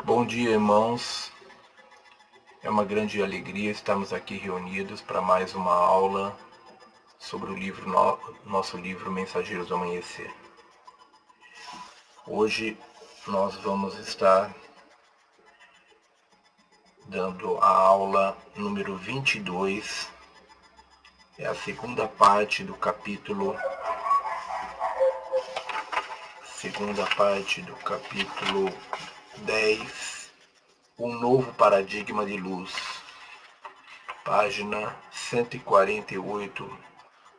Bom dia, irmãos. É uma grande alegria estarmos aqui reunidos para mais uma aula sobre nosso livro Mensageiros do Amanhecer. Hoje nós vamos estar dando a aula número 22. É a segunda parte do capítulo 10, Um Novo Paradigma de Luz, página 148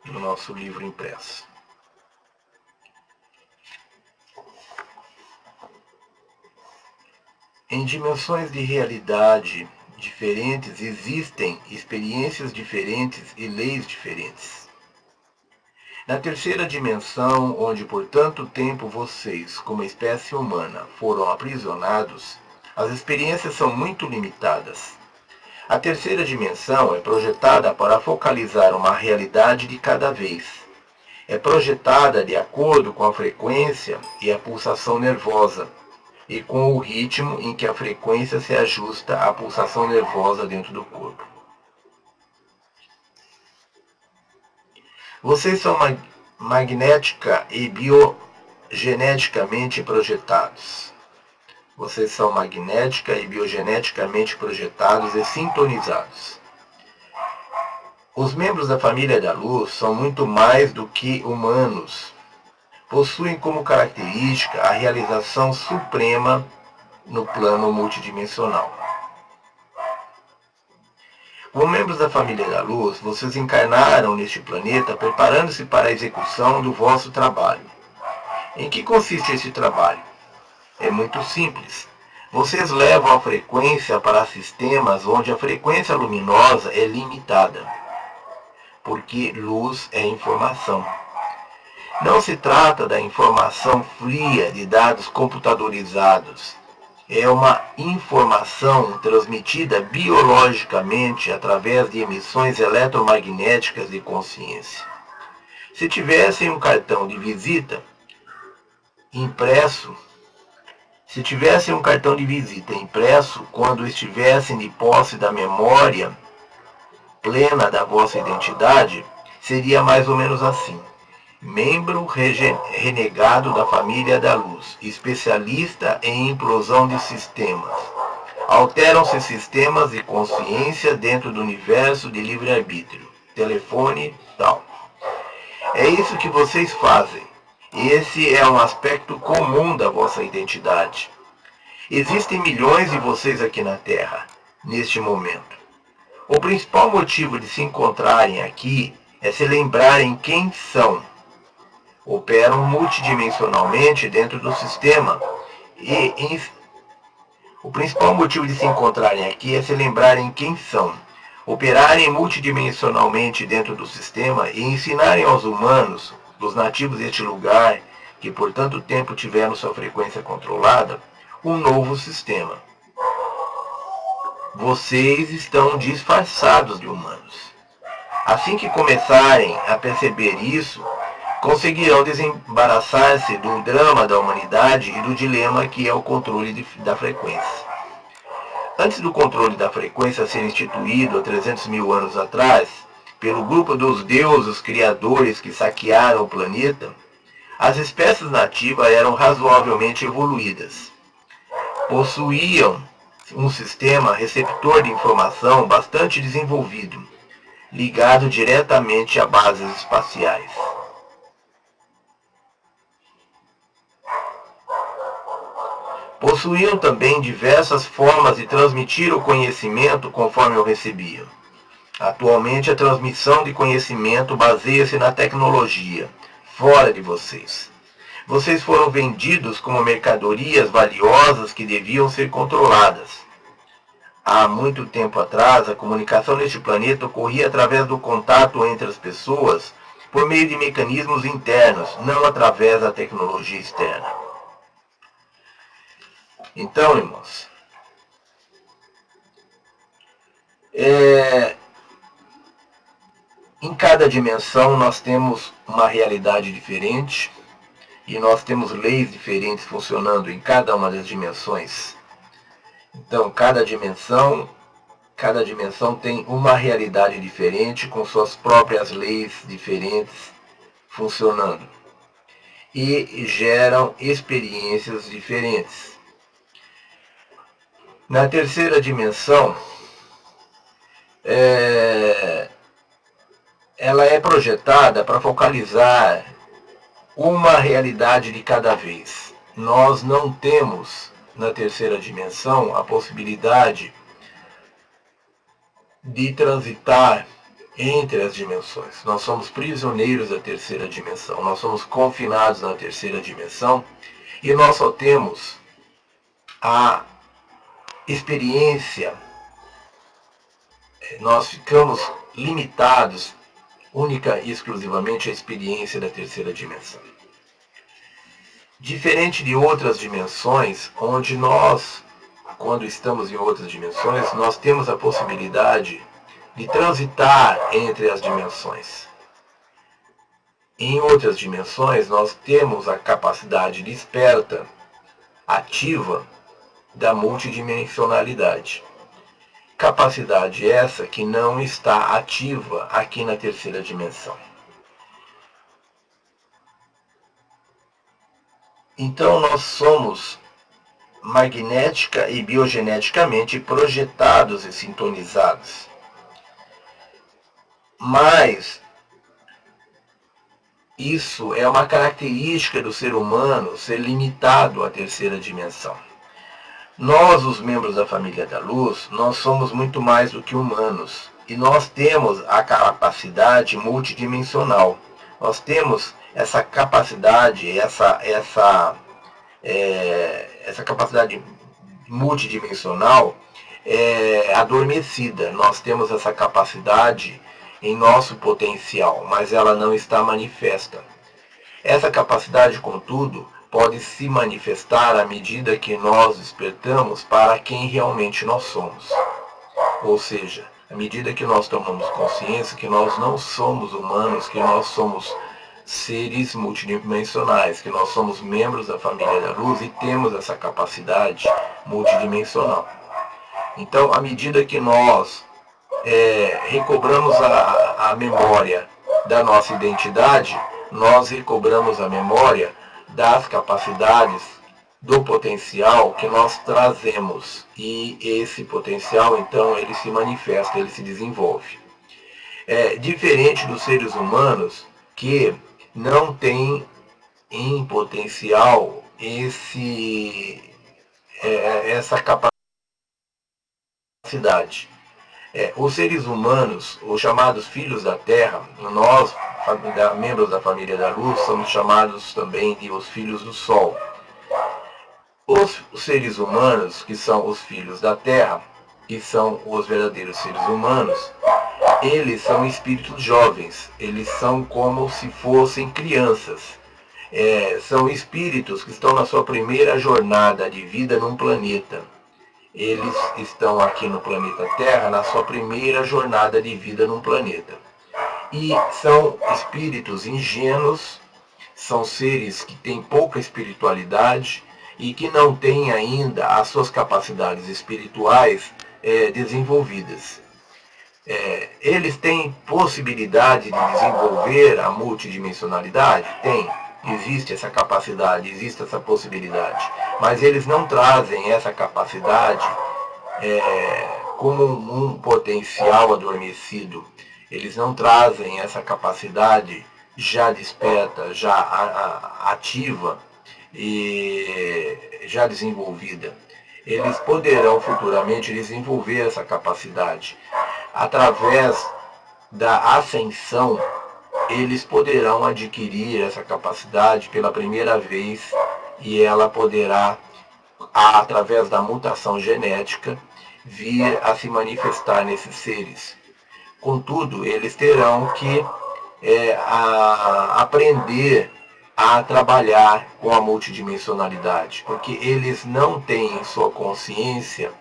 do nosso livro impresso. Em dimensões de realidade diferentes existem experiências diferentes e leis diferentes. Na terceira dimensão, onde por tanto tempo vocês, como espécie humana, foram aprisionados, as experiências são muito limitadas. A terceira dimensão é projetada para focalizar uma realidade de cada vez. É projetada de acordo com a frequência e a pulsação nervosa, e com o ritmo em que a frequência se ajusta à pulsação nervosa dentro do corpo. Vocês são magnética e biogeneticamente projetados. Vocês são magnética e biogeneticamente projetados e sintonizados. Os membros da família da luz são muito mais do que humanos. Possuem como característica a realização suprema no plano multidimensional. Como membros da família da luz, vocês encarnaram neste planeta preparando-se para a execução do vosso trabalho. Em que consiste esse trabalho? É muito simples. Vocês levam a frequência para sistemas onde a frequência luminosa é limitada, porque luz é informação. Não se trata da informação fria de dados computadorizados. É uma informação transmitida biologicamente através de emissões eletromagnéticas de consciência. Se tivessem um cartão de visita impresso quando estivessem de posse da memória plena da vossa identidade, seria mais ou menos assim. Membro renegado da família da luz, especialista em implosão de sistemas. Alteram-se sistemas de consciência dentro do universo de livre-arbítrio. Telefone, tal. É isso que vocês fazem. Esse é um aspecto comum da vossa identidade. Existem milhões de vocês aqui na Terra, neste momento. O principal motivo de se encontrarem aqui é se lembrarem quem são. Operam multidimensionalmente dentro do sistema o principal motivo de se encontrarem aqui é se lembrarem quem são, operarem multidimensionalmente dentro do sistema e ensinarem aos humanos, dos nativos deste lugar, que por tanto tempo tiveram sua frequência controlada, um novo sistema. Vocês estão disfarçados de humanos. Assim que começarem a perceber isso, conseguirão desembaraçar-se do drama da humanidade e do dilema que é o controle da frequência. Antes do controle da frequência ser instituído há 300 mil anos atrás, pelo grupo dos deuses criadores que saquearam o planeta, as espécies nativas eram razoavelmente evoluídas. Possuíam um sistema receptor de informação bastante desenvolvido, ligado diretamente a bases espaciais. Possuíam também diversas formas de transmitir o conhecimento conforme o recebiam. Atualmente, a transmissão de conhecimento baseia-se na tecnologia, fora de vocês. Vocês foram vendidos como mercadorias valiosas que deviam ser controladas. Há muito tempo atrás, a comunicação neste planeta ocorria através do contato entre as pessoas por meio de mecanismos internos, não através da tecnologia externa. Então, irmãos, em cada dimensão nós temos uma realidade diferente e nós temos leis diferentes funcionando em cada uma das dimensões. Então, cada dimensão tem uma realidade diferente, com suas próprias leis diferentes funcionando. E geram experiências diferentes. Na terceira dimensão, ela é projetada para focalizar uma realidade de cada vez. Nós não temos, na terceira dimensão, a possibilidade de transitar entre as dimensões. Nós somos prisioneiros da terceira dimensão. Nós somos confinados na terceira dimensão e nós só temos a experiência, nós ficamos limitados única e exclusivamente à experiência da terceira dimensão. Diferente de outras dimensões, onde nós, quando estamos em outras dimensões, nós temos a possibilidade de transitar entre as dimensões. Em outras dimensões, nós temos a capacidade desperta, ativa, da multidimensionalidade. Capacidade essa que não está ativa aqui na terceira dimensão. Então nós somos magnética e biogeneticamente projetados e sintonizados. Mas isso é uma característica do ser humano ser limitado à terceira dimensão. Nós, os membros da família da luz, nós somos muito mais do que humanos. E nós temos a capacidade multidimensional. Nós temos essa capacidade, essa capacidade multidimensional adormecida. Nós temos essa capacidade em nosso potencial, mas ela não está manifesta. Essa capacidade, contudo, pode se manifestar à medida que nós despertamos para quem realmente nós somos. Ou seja, à medida que nós tomamos consciência que nós não somos humanos, que nós somos seres multidimensionais, que nós somos membros da família da luz e temos essa capacidade multidimensional. Então, à medida que nós recobramos a memória da nossa identidade, nós recobramos a memória das capacidades, do potencial que nós trazemos. E esse potencial, então, ele se manifesta, ele se desenvolve. Diferente dos seres humanos que não têm em potencial essa capacidade. Os seres humanos, os chamados filhos da Terra, nós, membros da família da Luz, somos chamados também de os filhos do Sol. Os seres humanos, que são os filhos da Terra, que são os verdadeiros seres humanos, eles são espíritos jovens, eles são como se fossem crianças. São espíritos que estão na sua primeira jornada de vida num planeta. Eles estão aqui no planeta Terra na sua primeira jornada de vida num planeta. E são espíritos ingênuos, são seres que têm pouca espiritualidade e que não têm ainda as suas capacidades espirituais desenvolvidas. Eles têm possibilidade de desenvolver a multidimensionalidade? Tem. Existe essa capacidade, existe essa possibilidade. Mas eles não trazem essa capacidade como um potencial adormecido. Eles não trazem essa capacidade já desperta, já ativa e já desenvolvida. Eles poderão futuramente desenvolver essa capacidade. Através da ascensão, eles poderão adquirir essa capacidade pela primeira vez e ela poderá, através da mutação genética, vir a se manifestar nesses seres. Contudo, eles terão que aprender a trabalhar com a multidimensionalidade, porque eles não têm em sua consciência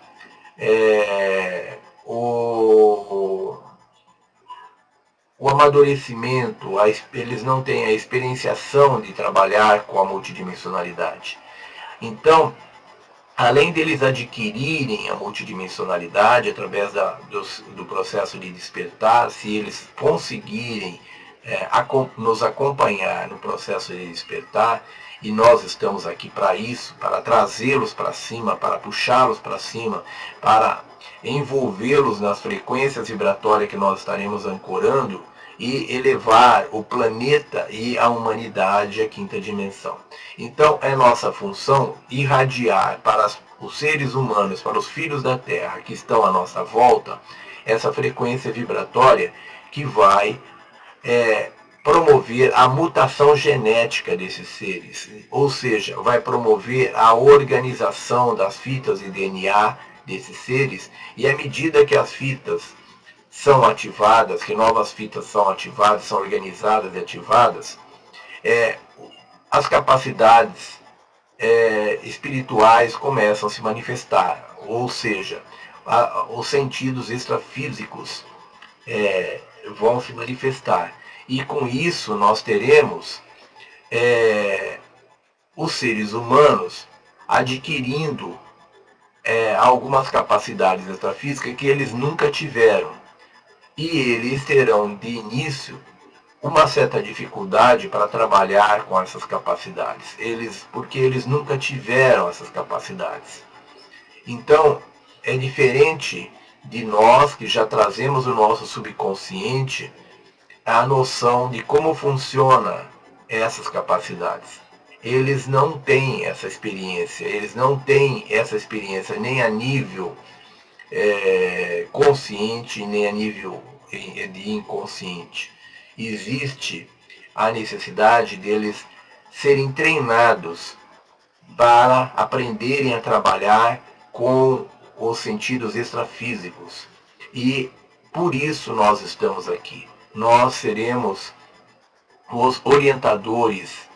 o amadurecimento, eles não têm a experienciação de trabalhar com a multidimensionalidade. Então, além deles adquirirem a multidimensionalidade através do processo de despertar, se eles conseguirem nos acompanhar no processo de despertar, e nós estamos aqui para isso, para trazê-los para cima, para puxá-los para cima, para envolvê-los nas frequências vibratórias que nós estaremos ancorando e elevar o planeta e a humanidade à quinta dimensão. Então é nossa função irradiar para os seres humanos, para os filhos da Terra que estão à nossa volta, essa frequência vibratória que vai promover a mutação genética desses seres, ou seja, vai promover a organização das fitas de DNA desses seres, e à medida que as fitas são ativadas, que novas fitas são ativadas, são organizadas e ativadas, as capacidades espirituais começam a se manifestar, ou seja, os sentidos extrafísicos vão se manifestar. E com isso nós teremos os seres humanos adquirindo algumas capacidades extrafísicas que eles nunca tiveram. E eles terão de início uma certa dificuldade para trabalhar com essas capacidades, porque eles nunca tiveram essas capacidades. Então, é diferente de nós que já trazemos o nosso subconsciente a noção de como funciona essas capacidades. Eles não têm essa experiência, nem a nível consciente, nem a nível de inconsciente. Existe a necessidade deles serem treinados para aprenderem a trabalhar com os sentidos extrafísicos. E por isso nós estamos aqui. Nós seremos os orientadores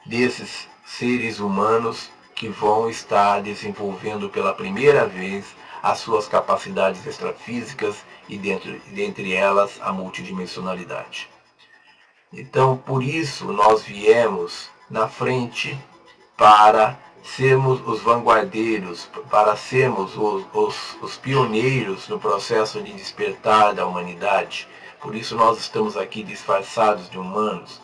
desses seres humanos que vão estar desenvolvendo pela primeira vez as suas capacidades extrafísicas e dentre elas a multidimensionalidade. Então, por isso nós viemos na frente para sermos os vanguardeiros, para sermos os pioneiros no processo de despertar da humanidade. Por isso nós estamos aqui disfarçados de humanos,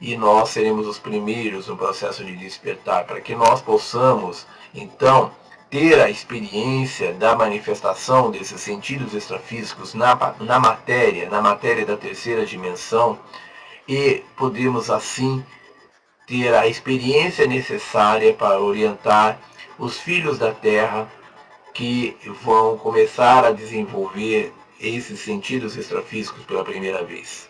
e nós seremos os primeiros no processo de despertar, para que nós possamos, então, ter a experiência da manifestação desses sentidos extrafísicos na matéria da terceira dimensão, e podemos assim ter a experiência necessária para orientar os filhos da Terra que vão começar a desenvolver esses sentidos extrafísicos pela primeira vez.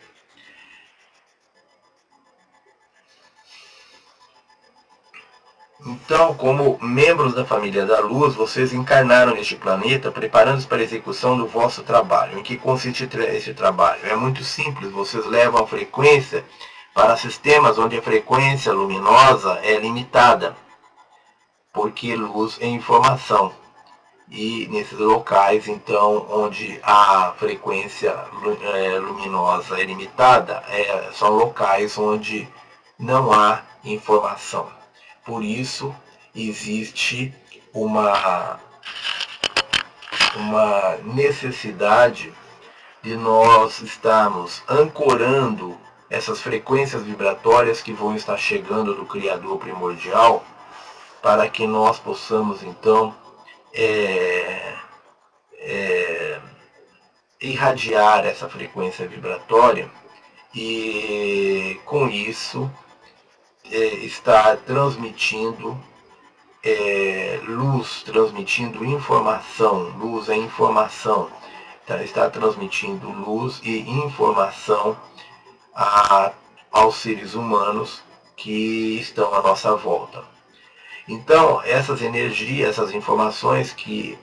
Então, como membros da família da Luz, vocês encarnaram neste planeta preparando-se para a execução do vosso trabalho. Em que consiste esse trabalho? É muito simples, vocês levam a frequência para sistemas onde a frequência luminosa é limitada, porque luz é informação. E nesses locais, então, onde a frequência luminosa é limitada, são locais onde não há informação. Por isso, existe uma necessidade de nós estarmos ancorando essas frequências vibratórias que vão estar chegando do Criador primordial, para que nós possamos, então, irradiar essa frequência vibratória e, com isso, estar transmitindo luz, transmitindo informação. Luz é informação. Está transmitindo luz e informação aos seres humanos que estão à nossa volta. Então, essas energias, essas informações que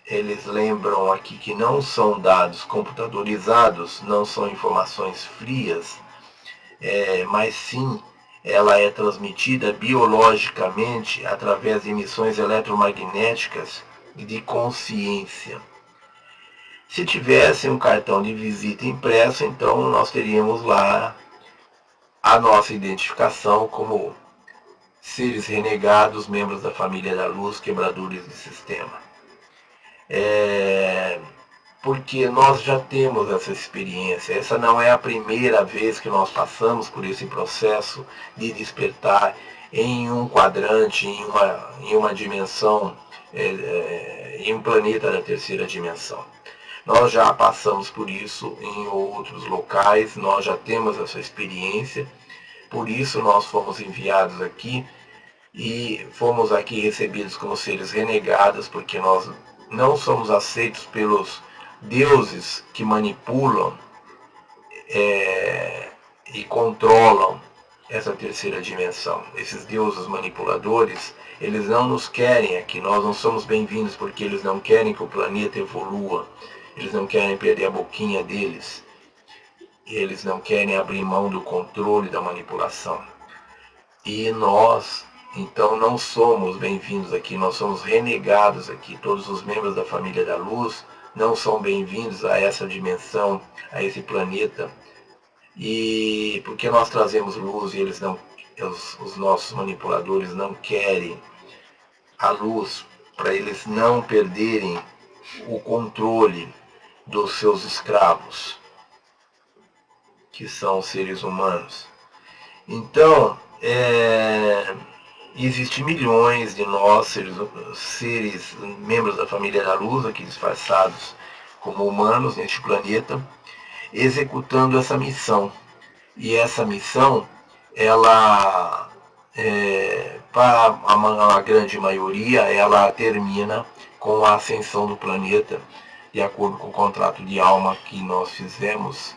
eles lembram aqui que não são dados computadorizados, não são informações frias, mas sim ela é transmitida biologicamente através de emissões eletromagnéticas de consciência. Se tivesse um cartão de visita impresso, então nós teríamos lá a nossa identificação como seres renegados, membros da família da luz, quebradores de sistema. Porque nós já temos essa experiência. Essa não é a primeira vez que nós passamos por esse processo de despertar em um quadrante, em uma dimensão, em um planeta da terceira dimensão. Nós já passamos por isso em outros locais, nós já temos essa experiência, por isso nós fomos enviados aqui e fomos aqui recebidos como seres renegados, porque nós não somos aceitos pelos deuses que manipulam e controlam essa terceira dimensão. Esses deuses manipuladores, eles não nos querem aqui, nós não somos bem-vindos porque eles não querem que o planeta evolua, eles não querem perder a boquinha deles, eles não querem abrir mão do controle da manipulação. E nós, então, não somos bem-vindos aqui, nós somos renegados aqui. Todos os membros da família da luz não são bem-vindos a essa dimensão, a esse planeta. E porque nós trazemos luz e eles não, os nossos manipuladores não querem a luz, para eles não perderem o controle dos seus escravos, que são seres humanos. Então, existem milhões de nós, seres, membros da família da luz, aqui disfarçados como humanos neste planeta, executando essa missão. E essa missão, ela, para a grande maioria, ela termina com a ascensão do planeta, de acordo com o contrato de alma que nós fizemos.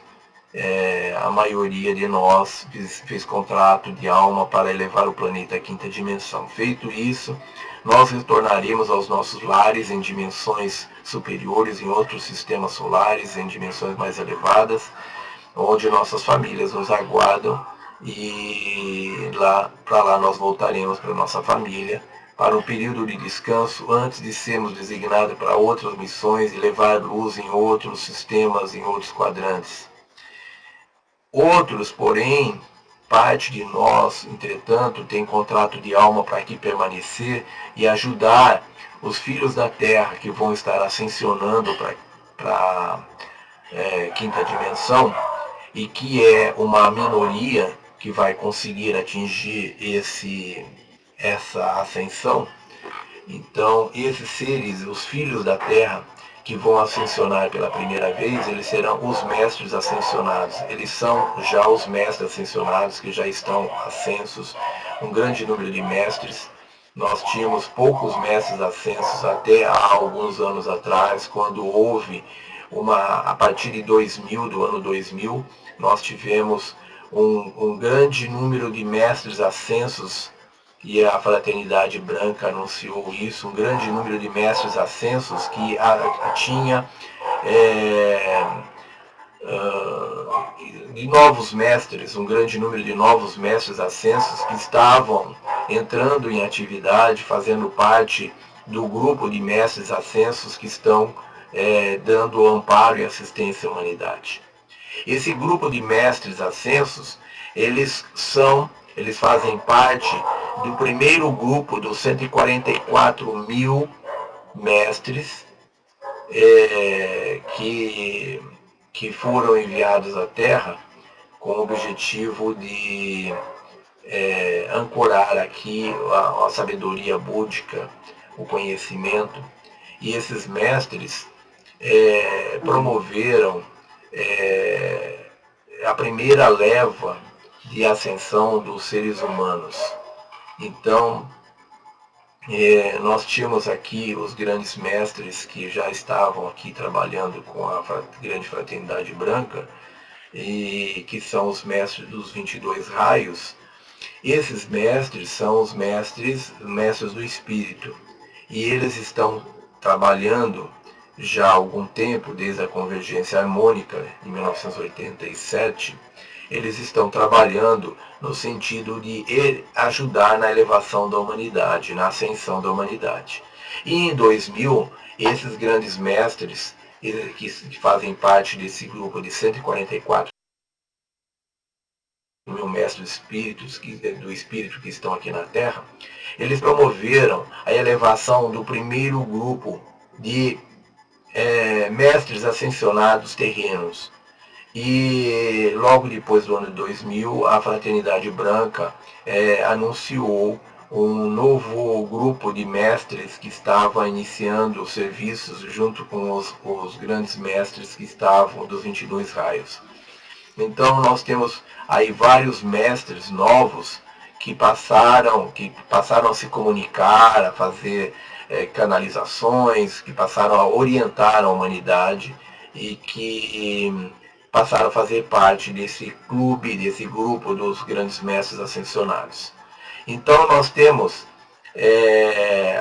A maioria de nós fez contrato de alma para elevar o planeta à quinta dimensão. Feito isso, nós retornaremos aos nossos lares em dimensões superiores, em outros sistemas solares, em dimensões mais elevadas, onde nossas famílias nos aguardam, e para lá nós voltaremos para nossa família, para um período de descanso antes de sermos designados para outras missões e levar luz em outros sistemas, em outros quadrantes. Outros, porém, parte de nós, entretanto, tem contrato de alma para aqui permanecer e ajudar os filhos da Terra que vão estar ascensionando para quinta dimensão, e que é uma minoria que vai conseguir atingir essa ascensão. Então, esses seres, os filhos da Terra, que vão ascensionar pela primeira vez, eles serão os mestres ascensionados. Eles são já os mestres ascensionados, que já estão ascensos, um grande número de mestres. Nós tínhamos poucos mestres ascensos até há alguns anos atrás, quando houve a partir de 2000, do ano 2000, nós tivemos um grande número de mestres ascensos, e a Fraternidade Branca anunciou isso, um grande número de mestres ascensos que tinha de novos mestres, um grande número de novos mestres ascensos que estavam entrando em atividade, fazendo parte do grupo de mestres ascensos que estão dando amparo e assistência à humanidade. Esse grupo de mestres ascensos, eles fazem parte do primeiro grupo dos 144 mil mestres que foram enviados à Terra com o objetivo de ancorar aqui a sabedoria búdica, o conhecimento. E esses mestres promoveram a primeira leva de ascensão dos seres humanos. Então, nós tínhamos aqui os grandes mestres que já estavam aqui trabalhando com a grande Fraternidade Branca, e que são os mestres dos 22 raios. Esses mestres são os mestres do Espírito, e eles estão trabalhando já há algum tempo, desde a Convergência Harmônica, em 1987, eles estão trabalhando no sentido de ajudar na elevação da humanidade, na ascensão da humanidade. E em 2000, esses grandes mestres, que fazem parte desse grupo de 144 mil mestres do espírito que estão aqui na Terra, eles promoveram a elevação do primeiro grupo de mestres ascensionados terrenos. E logo depois do ano 2000, a Fraternidade Branca anunciou um novo grupo de mestres que estava iniciando os serviços junto com os grandes mestres que estavam dos 22 raios. Então nós temos aí vários mestres novos que passaram a se comunicar, a fazer canalizações, que passaram a orientar a humanidade e que passaram a fazer parte desse clube, desse grupo dos grandes mestres ascensionados. Então nós temos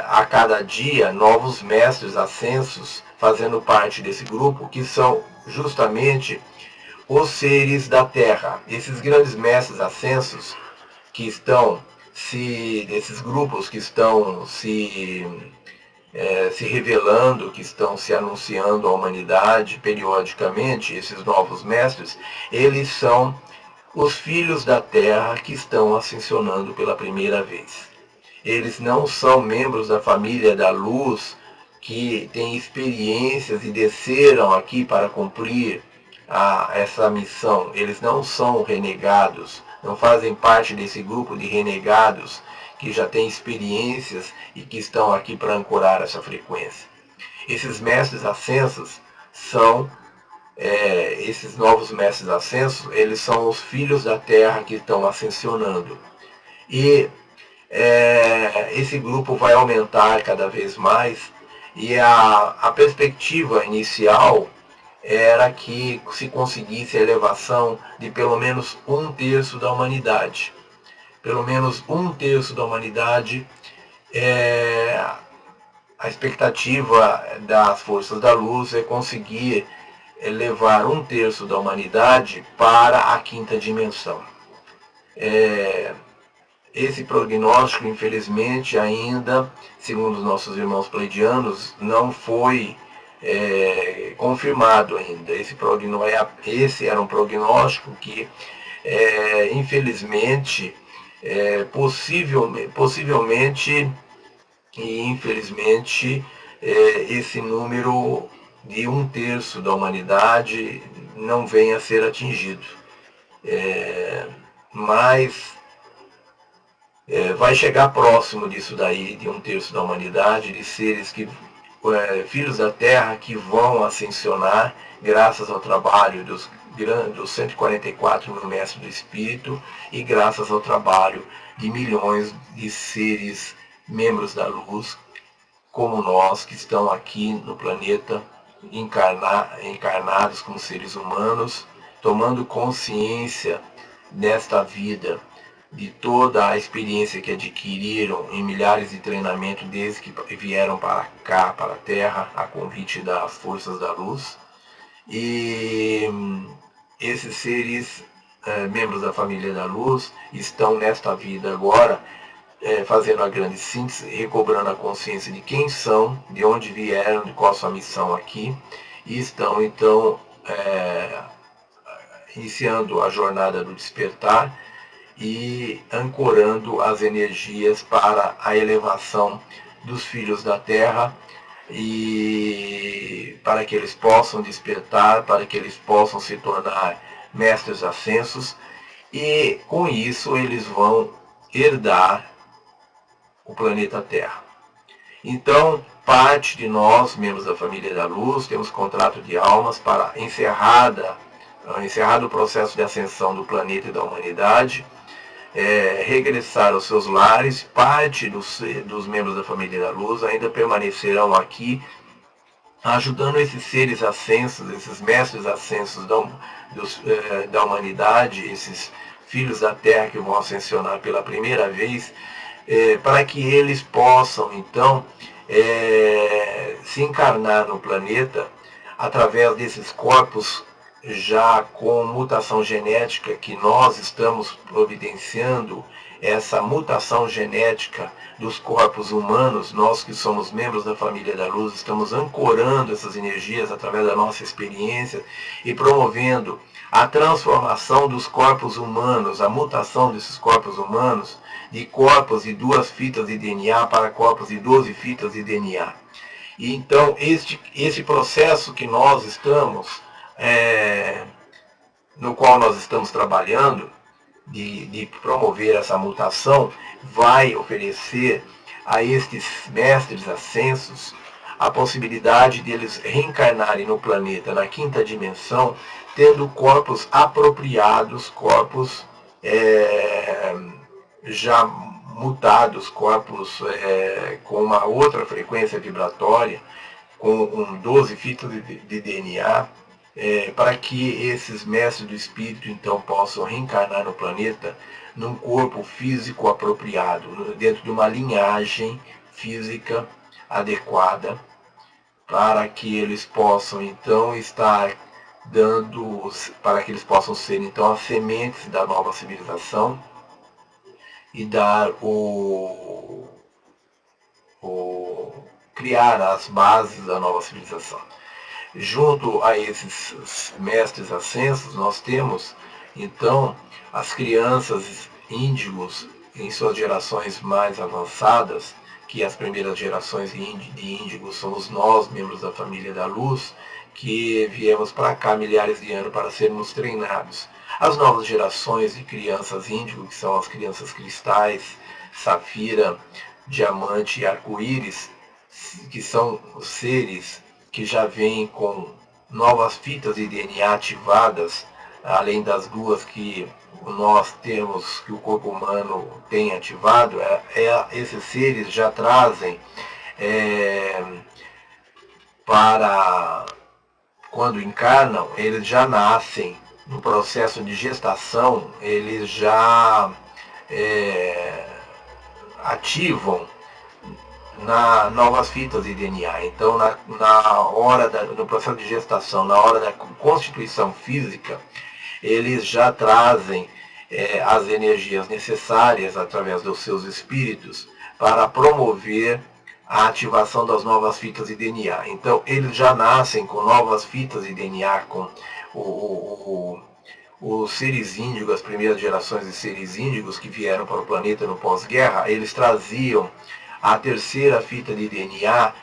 a cada dia novos mestres ascensos fazendo parte desse grupo, que são justamente os seres da Terra. Esses grandes mestres ascensos que estão desses grupos que estão se revelando, que estão se anunciando à humanidade periodicamente, esses novos mestres, eles são os filhos da Terra que estão ascensionando pela primeira vez. Eles não são membros da família da luz que têm experiências e desceram aqui para cumprir essa missão. Eles não são renegados, não fazem parte desse grupo de renegados que já têm experiências e que estão aqui para ancorar essa frequência. Esses mestres ascensos são, esses novos mestres ascensos, eles são os filhos da Terra que estão ascensionando. E esse grupo vai aumentar cada vez mais, e a perspectiva inicial era que se conseguisse a elevação de pelo menos 1/3 da humanidade. Pelo menos 1/3 da humanidade, a expectativa das forças da luz é conseguir levar 1/3 da humanidade para a quinta dimensão. Esse prognóstico, infelizmente, ainda, segundo os nossos irmãos pleidianos, não foi confirmado ainda. Esse era um prognóstico que, infelizmente, possivelmente e infelizmente, esse número de 1/3 da humanidade não venha a ser atingido. Mas vai chegar próximo disso daí, de 1/3 da humanidade, de seres filhos da Terra que vão ascensionar graças ao trabalho dos 144 mil mestres do Espírito e graças ao trabalho de milhões de seres membros da luz, como nós, que estão aqui no planeta, encarnados como seres humanos, tomando consciência nesta vida de toda a experiência que adquiriram em milhares de treinamentos desde que vieram para cá, para a Terra, a convite das forças da luz. E esses seres, membros da família da luz, estão nesta vida agora, fazendo a grande síntese, recobrando a consciência de quem são, de onde vieram, de qual a sua missão aqui, e estão então iniciando a jornada do despertar e ancorando as energias para a elevação dos filhos da Terra, e para que eles possam despertar, para que eles possam se tornar mestres ascensos, e com isso eles vão herdar o planeta Terra. Então, parte de nós, membros da família da luz, temos contrato de almas para encerrado o processo de ascensão do planeta e da humanidade, regressar aos seus lares. Parte dos membros da família da luz ainda permanecerão aqui, ajudando esses seres ascensos, esses mestres ascensos da humanidade, esses filhos da Terra que vão ascensionar pela primeira vez, para que eles possam então se encarnar no planeta através desses corpos já com mutação genética que nós estamos providenciando essa mutação genética dos corpos humanos, nós que somos membros da família da luz, estamos ancorando essas energias através da nossa experiência e promovendo a transformação dos corpos humanos, a mutação desses corpos humanos, de corpos de 2 fitas de DNA para corpos de 12 fitas de DNA. E então, este processo que nós estamos, no qual nós estamos trabalhando, de promover essa mutação, vai oferecer a estes mestres ascensos a possibilidade de eles reencarnarem no planeta, na 5ª dimensão, tendo corpos apropriados, corpos já mutados, corpos com uma outra frequência vibratória, com 12 fitas de DNA, para que esses mestres do espírito então possam reencarnar no planeta num corpo físico apropriado, dentro de uma linhagem física adequada, para que eles possam então estar dando, para que eles possam ser então as sementes da nova civilização e dar criar as bases da nova civilização. Junto a esses mestres ascensos, nós temos, então, as crianças índigos em suas gerações mais avançadas, que as primeiras gerações de índigos somos nós, membros da família da luz, que viemos para cá milhares de anos para sermos treinados. As novas gerações de crianças índigo, que são as crianças cristais, safira, diamante e arco-íris, que são seres que já vêm com novas fitas de DNA ativadas, além das 2 que nós temos, que o corpo humano tem ativado, esses seres já trazem para, quando encarnam, eles já nascem no processo de gestação, eles já ativam novas fitas de DNA. Então, na hora no processo de gestação, na hora da constituição física, eles já trazem as energias necessárias através dos seus espíritos para promover a ativação das novas fitas de DNA. Então, eles já nascem com novas fitas de DNA, com os seres índigos, as primeiras gerações de seres índigos que vieram para o planeta no pós-guerra, eles traziam a 3ª fita de DNA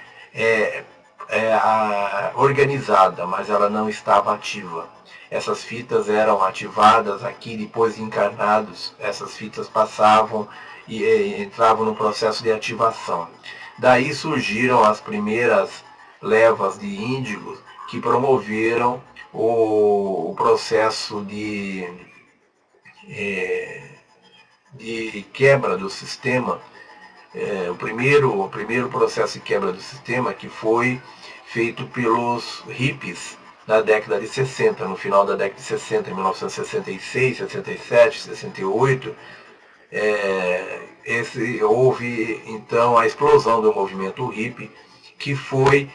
organizada, mas ela não estava ativa. Essas fitas eram ativadas aqui depois de encarnados, essas fitas passavam e entravam no processo de ativação. Daí surgiram as primeiras levas de índigos que promoveram o processo de quebra do sistema, o primeiro processo de quebra do sistema, que foi feito pelos hippies na década de 60, no final da década de 60, em 1966, 67, 68, houve então a explosão do movimento hippie, que foi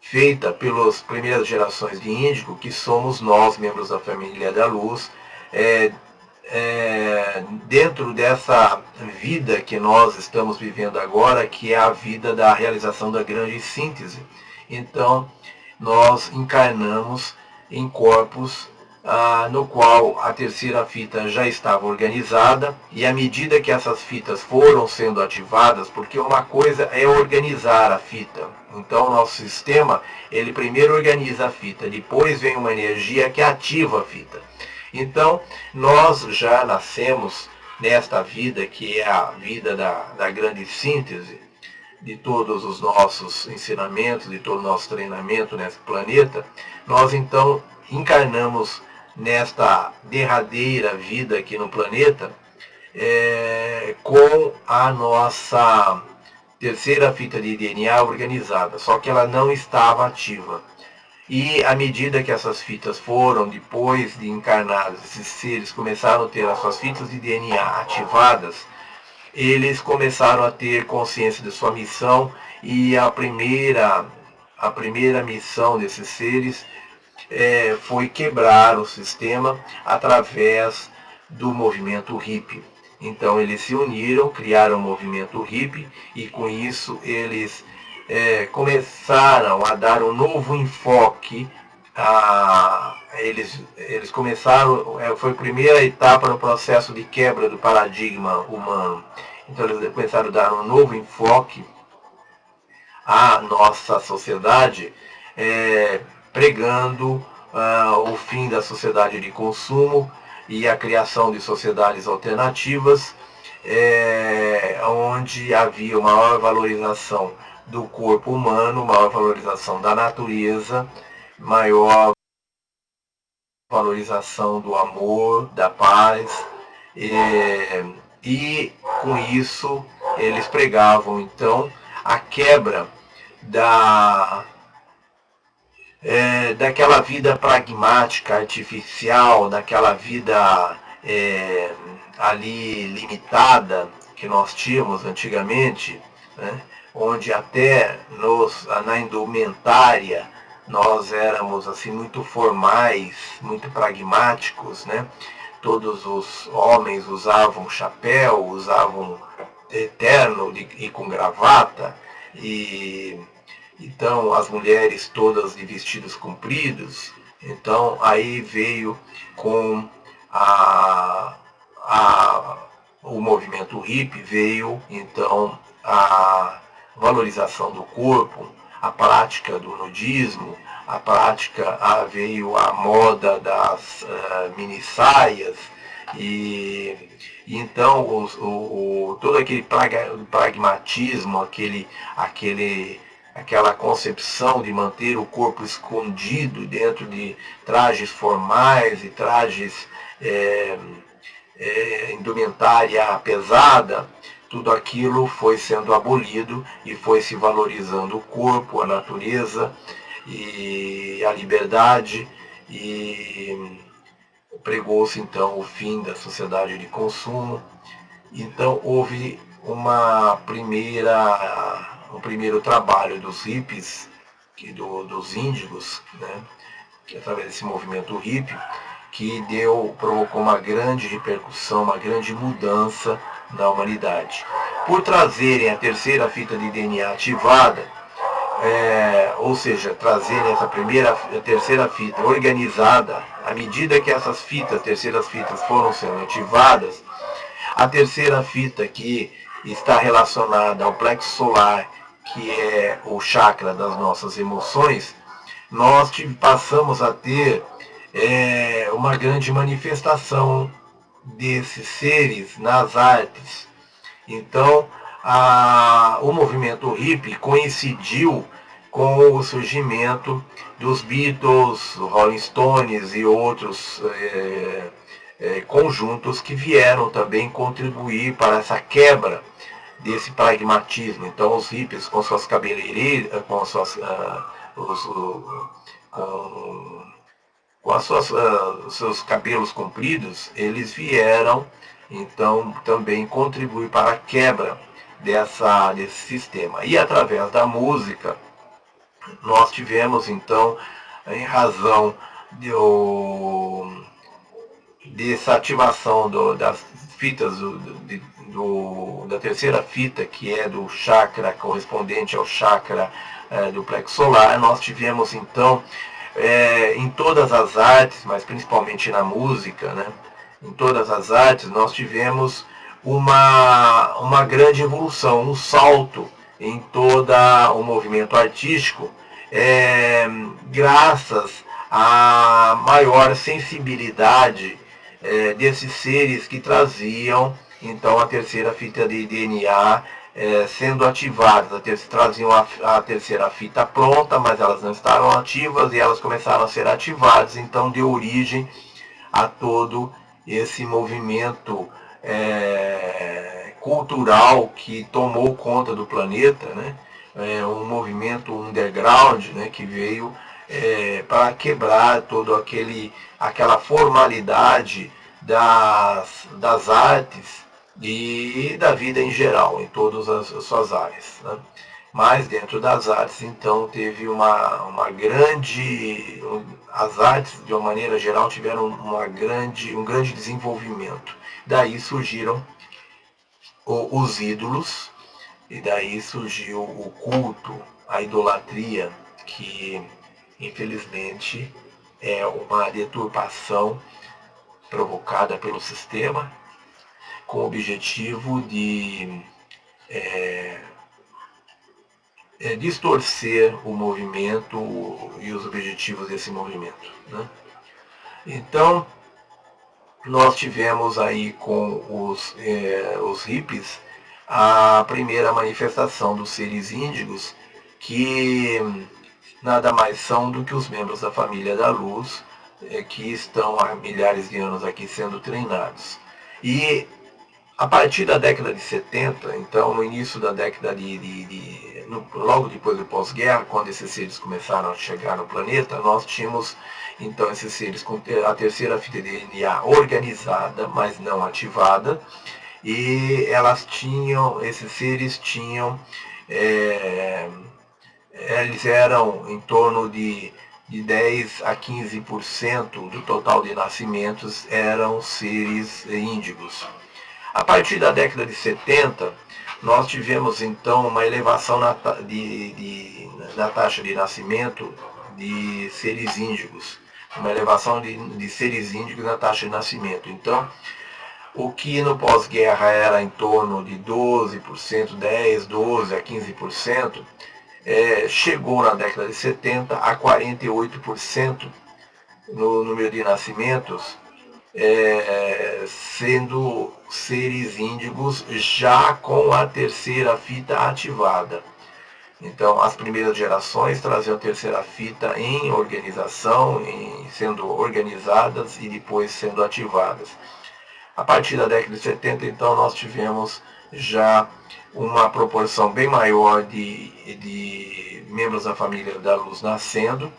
feita pelas primeiras gerações de índigo, que somos nós, membros da família da luz, dentro dessa vida que nós estamos vivendo agora, que é a vida da realização da grande síntese. Então, nós encarnamos em corpos no qual a 3ª fita já estava organizada, e à medida que essas fitas foram sendo ativadas, porque uma coisa é organizar a fita, então o nosso sistema, ele primeiro organiza a fita, depois vem uma energia que ativa a fita. Então, nós já nascemos nesta vida, que é a vida da grande síntese, de todos os nossos ensinamentos, de todo o nosso treinamento nesse planeta. Nós então encarnamos nesta derradeira vida aqui no planeta, com a nossa 3ª fita de DNA organizada, só que ela não estava ativa. E à medida que essas fitas foram, depois de encarnados, esses seres começaram a ter as suas fitas de DNA ativadas, eles começaram a ter consciência de sua missão, e a primeira missão desses seres foi quebrar o sistema através do movimento hippie. Então eles se uniram, criaram o movimento hippie e com isso eles começaram a dar um novo enfoque. Eles começaram, foi a primeira etapa no processo de quebra do paradigma humano. Então eles começaram a dar um novo enfoque à nossa sociedade, pregando o fim da sociedade de consumo e a criação de sociedades alternativas, onde havia maior valorização do corpo humano, maior valorização da natureza, maior valorização do amor, da paz, e com isso eles pregavam então a quebra daquela vida pragmática, artificial, daquela vida ali limitada que nós tínhamos antigamente, né? Onde até na indumentária nós éramos assim muito formais, muito pragmáticos, né? Todos os homens usavam chapéu, usavam terno e com gravata, e então as mulheres todas de vestidos compridos. Então aí veio com o movimento hippie, veio então a valorização do corpo, a prática do nudismo, veio a moda das mini saias, e então todo aquele pragmatismo, aquela concepção de manter o corpo escondido dentro de trajes formais e trajes indumentária pesada, tudo aquilo foi sendo abolido e foi se valorizando o corpo, a natureza e a liberdade, e pregou-se então o fim da sociedade de consumo. Então houve um primeiro trabalho dos hippies, dos índigos, né, que através desse movimento hippie, que provocou uma grande repercussão, uma grande mudança na humanidade. Por trazerem a terceira fita de DNA ativada, ou seja, trazerem a terceira fita organizada, à medida que essas terceiras fitas foram sendo ativadas, a terceira fita, que está relacionada ao plexo solar, que é o chakra das nossas emoções, nós passamos a ter uma grande manifestação desses seres nas artes. Então, o movimento hippie coincidiu com o surgimento dos Beatles, Rolling Stones e outros conjuntos que vieram também contribuir para essa quebra desse pragmatismo. Então, os hippies com suas cabeleireiras, com seus cabelos compridos, eles vieram então também contribuir para a quebra desse sistema. E através da música, nós tivemos então, em razão dessa ativação das fitas da terceira fita, que é do chakra correspondente ao chakra do plexo solar, nós tivemos então em todas as artes, mas principalmente na música, né? Em todas as artes nós tivemos uma grande evolução, um salto em todo o movimento artístico, graças à maior sensibilidade desses seres que traziam então a terceira fita de DNA sendo ativadas. Traziam a terceira fita pronta, mas elas não estavam ativas e elas começaram a ser ativadas. Então deu origem a todo esse movimento cultural que tomou conta do planeta, né? Um movimento underground, né, que veio para quebrar toda aquela formalidade das artes e da vida em geral, em todas as suas áreas, né? Mas dentro das artes, então, teve as artes, de uma maneira geral, tiveram um grande desenvolvimento. Daí surgiram os ídolos, e daí surgiu o culto, a idolatria, que infelizmente é uma deturpação provocada pelo sistema com o objetivo de distorcer o movimento e os objetivos desse movimento, né? Então, nós tivemos aí com os hippies a primeira manifestação dos seres índigos, que nada mais são do que os membros da família da luz, que estão há milhares de anos aqui sendo treinados. E a partir da década de 70, então no início da década logo depois do pós-guerra, quando esses seres começaram a chegar no planeta, nós tínhamos então esses seres com a terceira fita de DNA organizada, mas não ativada, e esses seres tinham, eles eram em torno de 10 a 15% do total de nascimentos eram seres índigos. A partir da década de 70, nós tivemos então uma elevação na taxa de nascimento de seres índigos, uma elevação de seres índigos na taxa de nascimento. Então, o que no pós-guerra era em torno de 12%, 10, 12 a 15%, chegou na década de 70 a 48% no número de nascimentos, sendo seres índigos já com a terceira fita ativada. Então, as primeiras gerações traziam a terceira fita em organização, sendo organizadas e depois sendo ativadas. A partir da década de 70, então, nós tivemos já uma proporção bem maior de membros da família da luz nascendo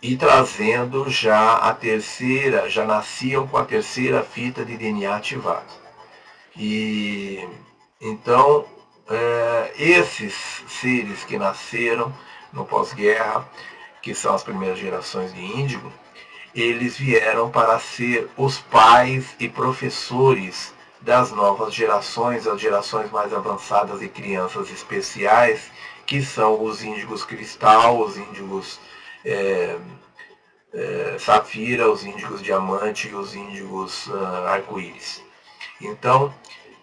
e trazendo já a terceira, já nasciam com a terceira fita de DNA ativada. E então, esses seres que nasceram no pós-guerra, que são as primeiras gerações de índigo, eles vieram para ser os pais e professores das novas gerações, as gerações mais avançadas de crianças especiais, que são os índigos cristal, os índigos safira, os índigos diamante e os índigos arco-íris. Então,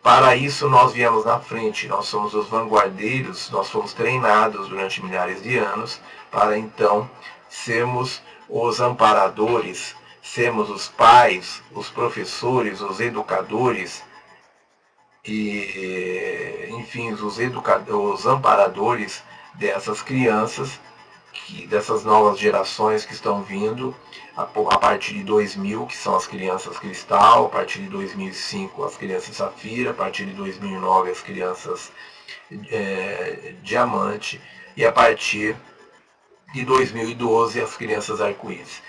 para isso nós viemos na frente, nós somos os vanguardeiros, nós fomos treinados durante milhares de anos para então sermos os amparadores, sermos os pais, os professores, os educadores e, enfim, os amparadores dessas crianças, dessas novas gerações que estão vindo a partir de 2000, que são as crianças cristal, a partir de 2005 as crianças safira, a partir de 2009 as crianças diamante e a partir de 2012 as crianças arco-íris.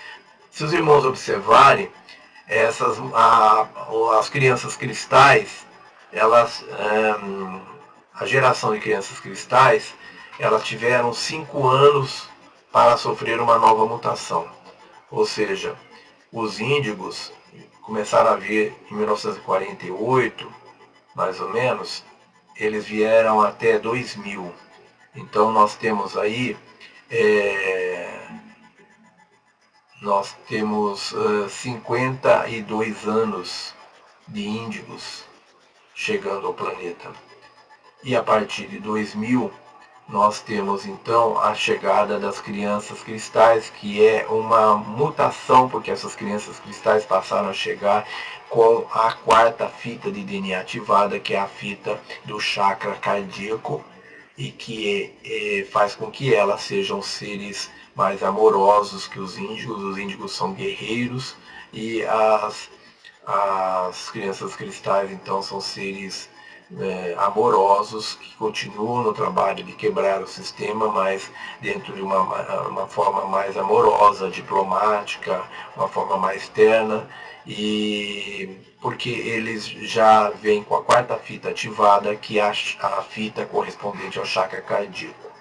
Se os irmãos observarem, as crianças cristais, a geração de crianças cristais, elas tiveram 5 anos para sofrer uma nova mutação. Ou seja, os índigos começaram a vir em 1948, mais ou menos, eles vieram até 2000. Então nós temos aí, nós temos 52 anos de índigos chegando ao planeta. E a partir de 2000, nós temos então a chegada das crianças cristais, que é uma mutação, porque essas crianças cristais passaram a chegar com a quarta fita de DNA ativada, que é a fita do chakra cardíaco, e que faz com que elas sejam seres mais amorosos que os índigos. Os índigos são guerreiros e as crianças cristais então são seres amorosos que continuam no trabalho de quebrar o sistema, mas dentro de uma forma mais amorosa, diplomática, uma forma mais terna, e porque eles já vêm com a quarta fita ativada, que é a fita correspondente ao chakra cardíaco.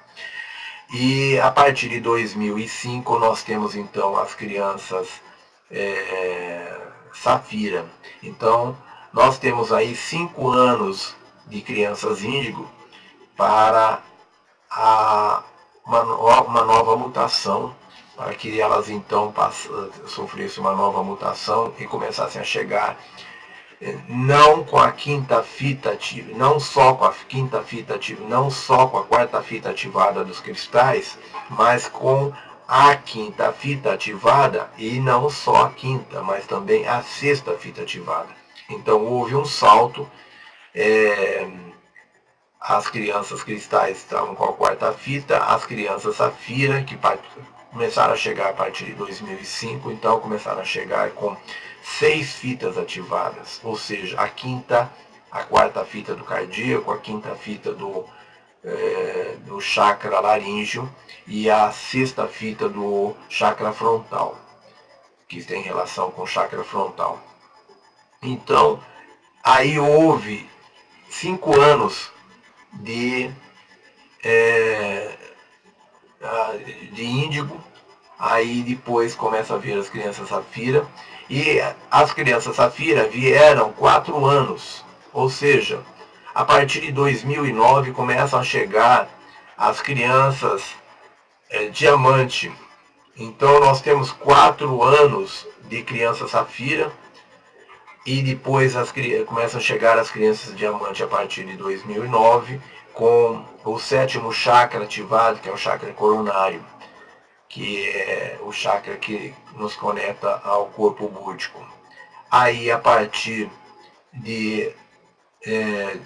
E a partir de 2005 nós temos então as crianças safira. Então nós temos aí 5 anos de crianças índigo para uma nova mutação, para que elas então sofressem uma nova mutação e começassem a chegar não com a quinta fita ativa, não só com a quinta fita ativa, não só com a quarta fita ativada dos cristais, mas com a quinta fita ativada e não só a quinta, mas também a sexta fita ativada. Então houve um salto, as crianças cristais estavam com a quarta fita, as crianças safira, que começaram a chegar a partir de 2005, então começaram a chegar com 6 fitas ativadas, ou seja, a quinta, a quarta fita do cardíaco, a quinta fita do chakra laríngeo e a sexta fita do chakra frontal, que tem relação com o chakra frontal. Então, aí houve 5 anos de índigo, aí depois começa a vir as crianças safira, e as crianças safira vieram 4 anos, ou seja, a partir de 2009 começam a chegar as crianças diamante. Então nós temos 4 anos de criança safira, e depois começam a chegar as crianças diamante a partir de 2009, com o 7º chakra ativado, que é o chakra coronário, que é o chakra que nos conecta ao corpo búdico. Aí, a partir de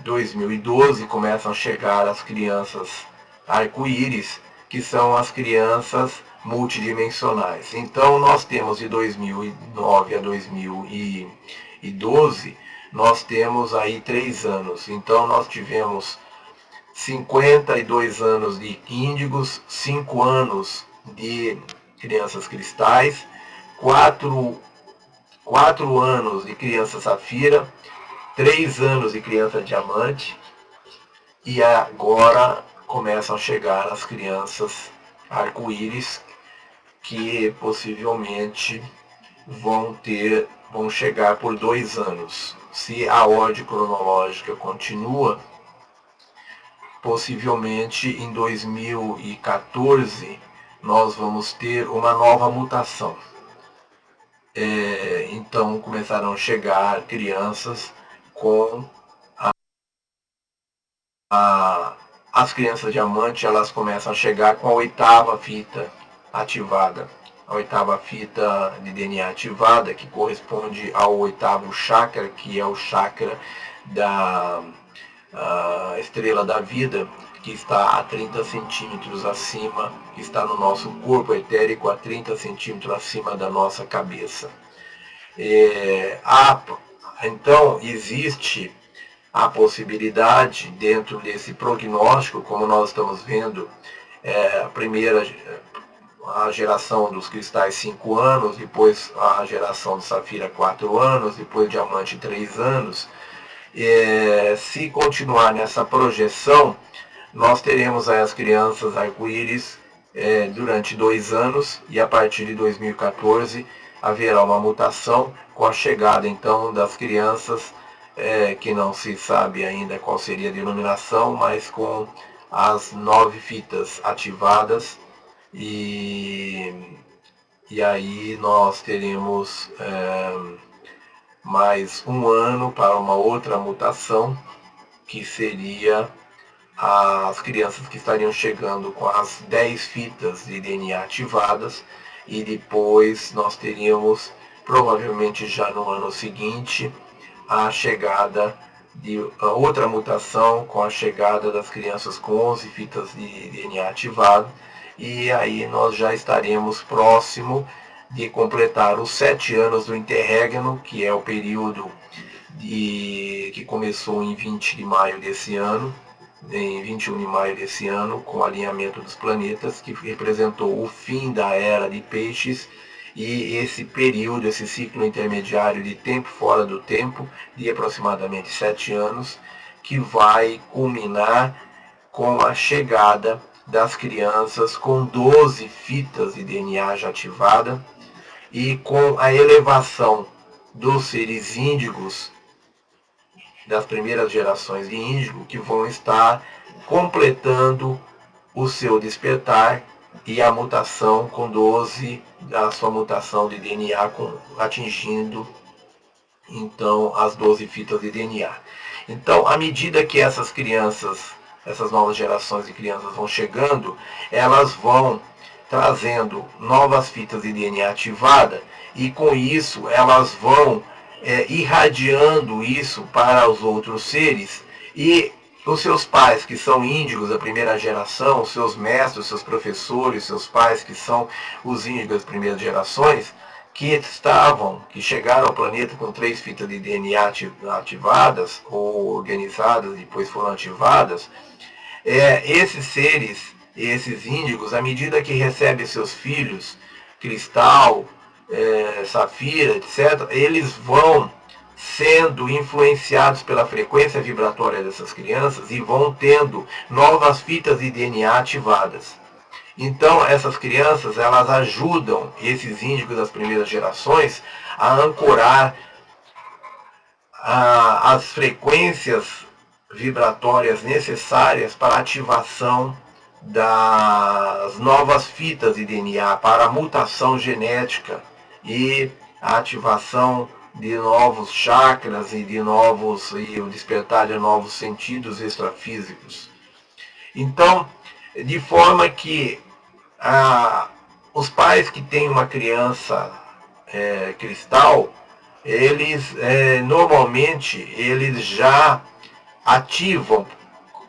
2012, começam a chegar as crianças arco-íris, que são as crianças multidimensionais. Então, nós temos de 2009 a 2012, nós temos aí 3 anos. Então, nós tivemos 52 anos de índigos, 5 anos de crianças cristais, 4 anos de criança safira, 3 anos de criança diamante, e agora começam a chegar as crianças arco-íris, que possivelmente vão chegar por 2 anos. Se a ordem cronológica continua, possivelmente em 2014 nós vamos ter uma nova mutação. Então começarão a chegar crianças com as crianças diamante, elas começam a chegar com a 8ª fita ativada. A 8ª fita de DNA ativada, que corresponde ao 8º chakra, que é o chakra da estrela da vida, que está a 30 centímetros acima, que está no nosso corpo etérico, a 30 centímetros acima da nossa cabeça. Então, existe a possibilidade, dentro desse prognóstico, como nós estamos vendo, a geração dos cristais 5 anos, depois a geração do safira 4 anos, depois diamante 3 anos. Se continuar nessa projeção, nós teremos aí as crianças arco-íris durante 2 anos, e a partir de 2014 haverá uma mutação com a chegada então das crianças, que não se sabe ainda qual seria a denominação, mas com as 9 fitas ativadas, e aí nós teremos mais 1 ano para uma outra mutação, que seria as crianças que estariam chegando com as 10 fitas de DNA ativadas, e depois nós teríamos, provavelmente já no ano seguinte, a chegada de outra mutação, com a chegada das crianças com 11 fitas de DNA ativado, e aí nós já estaremos próximo de completar os 7 anos do interregno, que é o período que começou em 20 de maio desse ano, em 21 de maio desse ano, com o alinhamento dos planetas, que representou o fim da era de peixes, e esse período, esse ciclo intermediário de tempo fora do tempo, de aproximadamente 7 anos, que vai culminar com a chegada das crianças com 12 fitas de DNA já ativada, e com a elevação dos seres índigos das primeiras gerações de índigo que vão estar completando o seu despertar e a mutação com 12, a sua mutação de DNA atingindo então as 12 fitas de DNA. Então, à medida que essas crianças, essas novas gerações de crianças vão chegando, elas vão trazendo novas fitas de DNA ativada e com isso elas vão irradiando isso para os outros seres e os seus pais, que são índigos da primeira geração, os seus mestres, seus professores, seus pais, que são os índigos das primeiras gerações, que chegaram ao planeta com 3 fitas de DNA ativadas ou organizadas, depois foram ativadas, esses seres, esses índigos, à medida que recebem seus filhos, cristal, safira, etc., eles vão sendo influenciados pela frequência vibratória dessas crianças e vão tendo novas fitas de DNA ativadas. Então, essas crianças, elas ajudam esses índigos das primeiras gerações a ancorar as frequências vibratórias necessárias para a ativação das novas fitas de DNA, para a mutação genética e a ativação de novos chakras e o despertar de novos sentidos extrafísicos. Então, de forma que os pais que têm uma criança cristal, eles normalmente eles já ativam,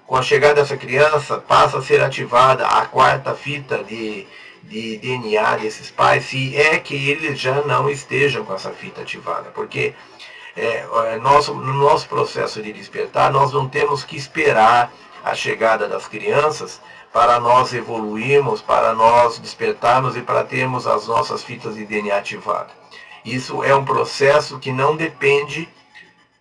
com a chegada dessa criança, passa a ser ativada a 4ª fita de DNA desses pais, se é que eles já não estejam com essa fita ativada, porque no nosso processo de despertar, nós não temos que esperar a chegada das crianças para nós evoluirmos, para nós despertarmos e para termos as nossas fitas de DNA ativadas. Isso é um processo que não depende,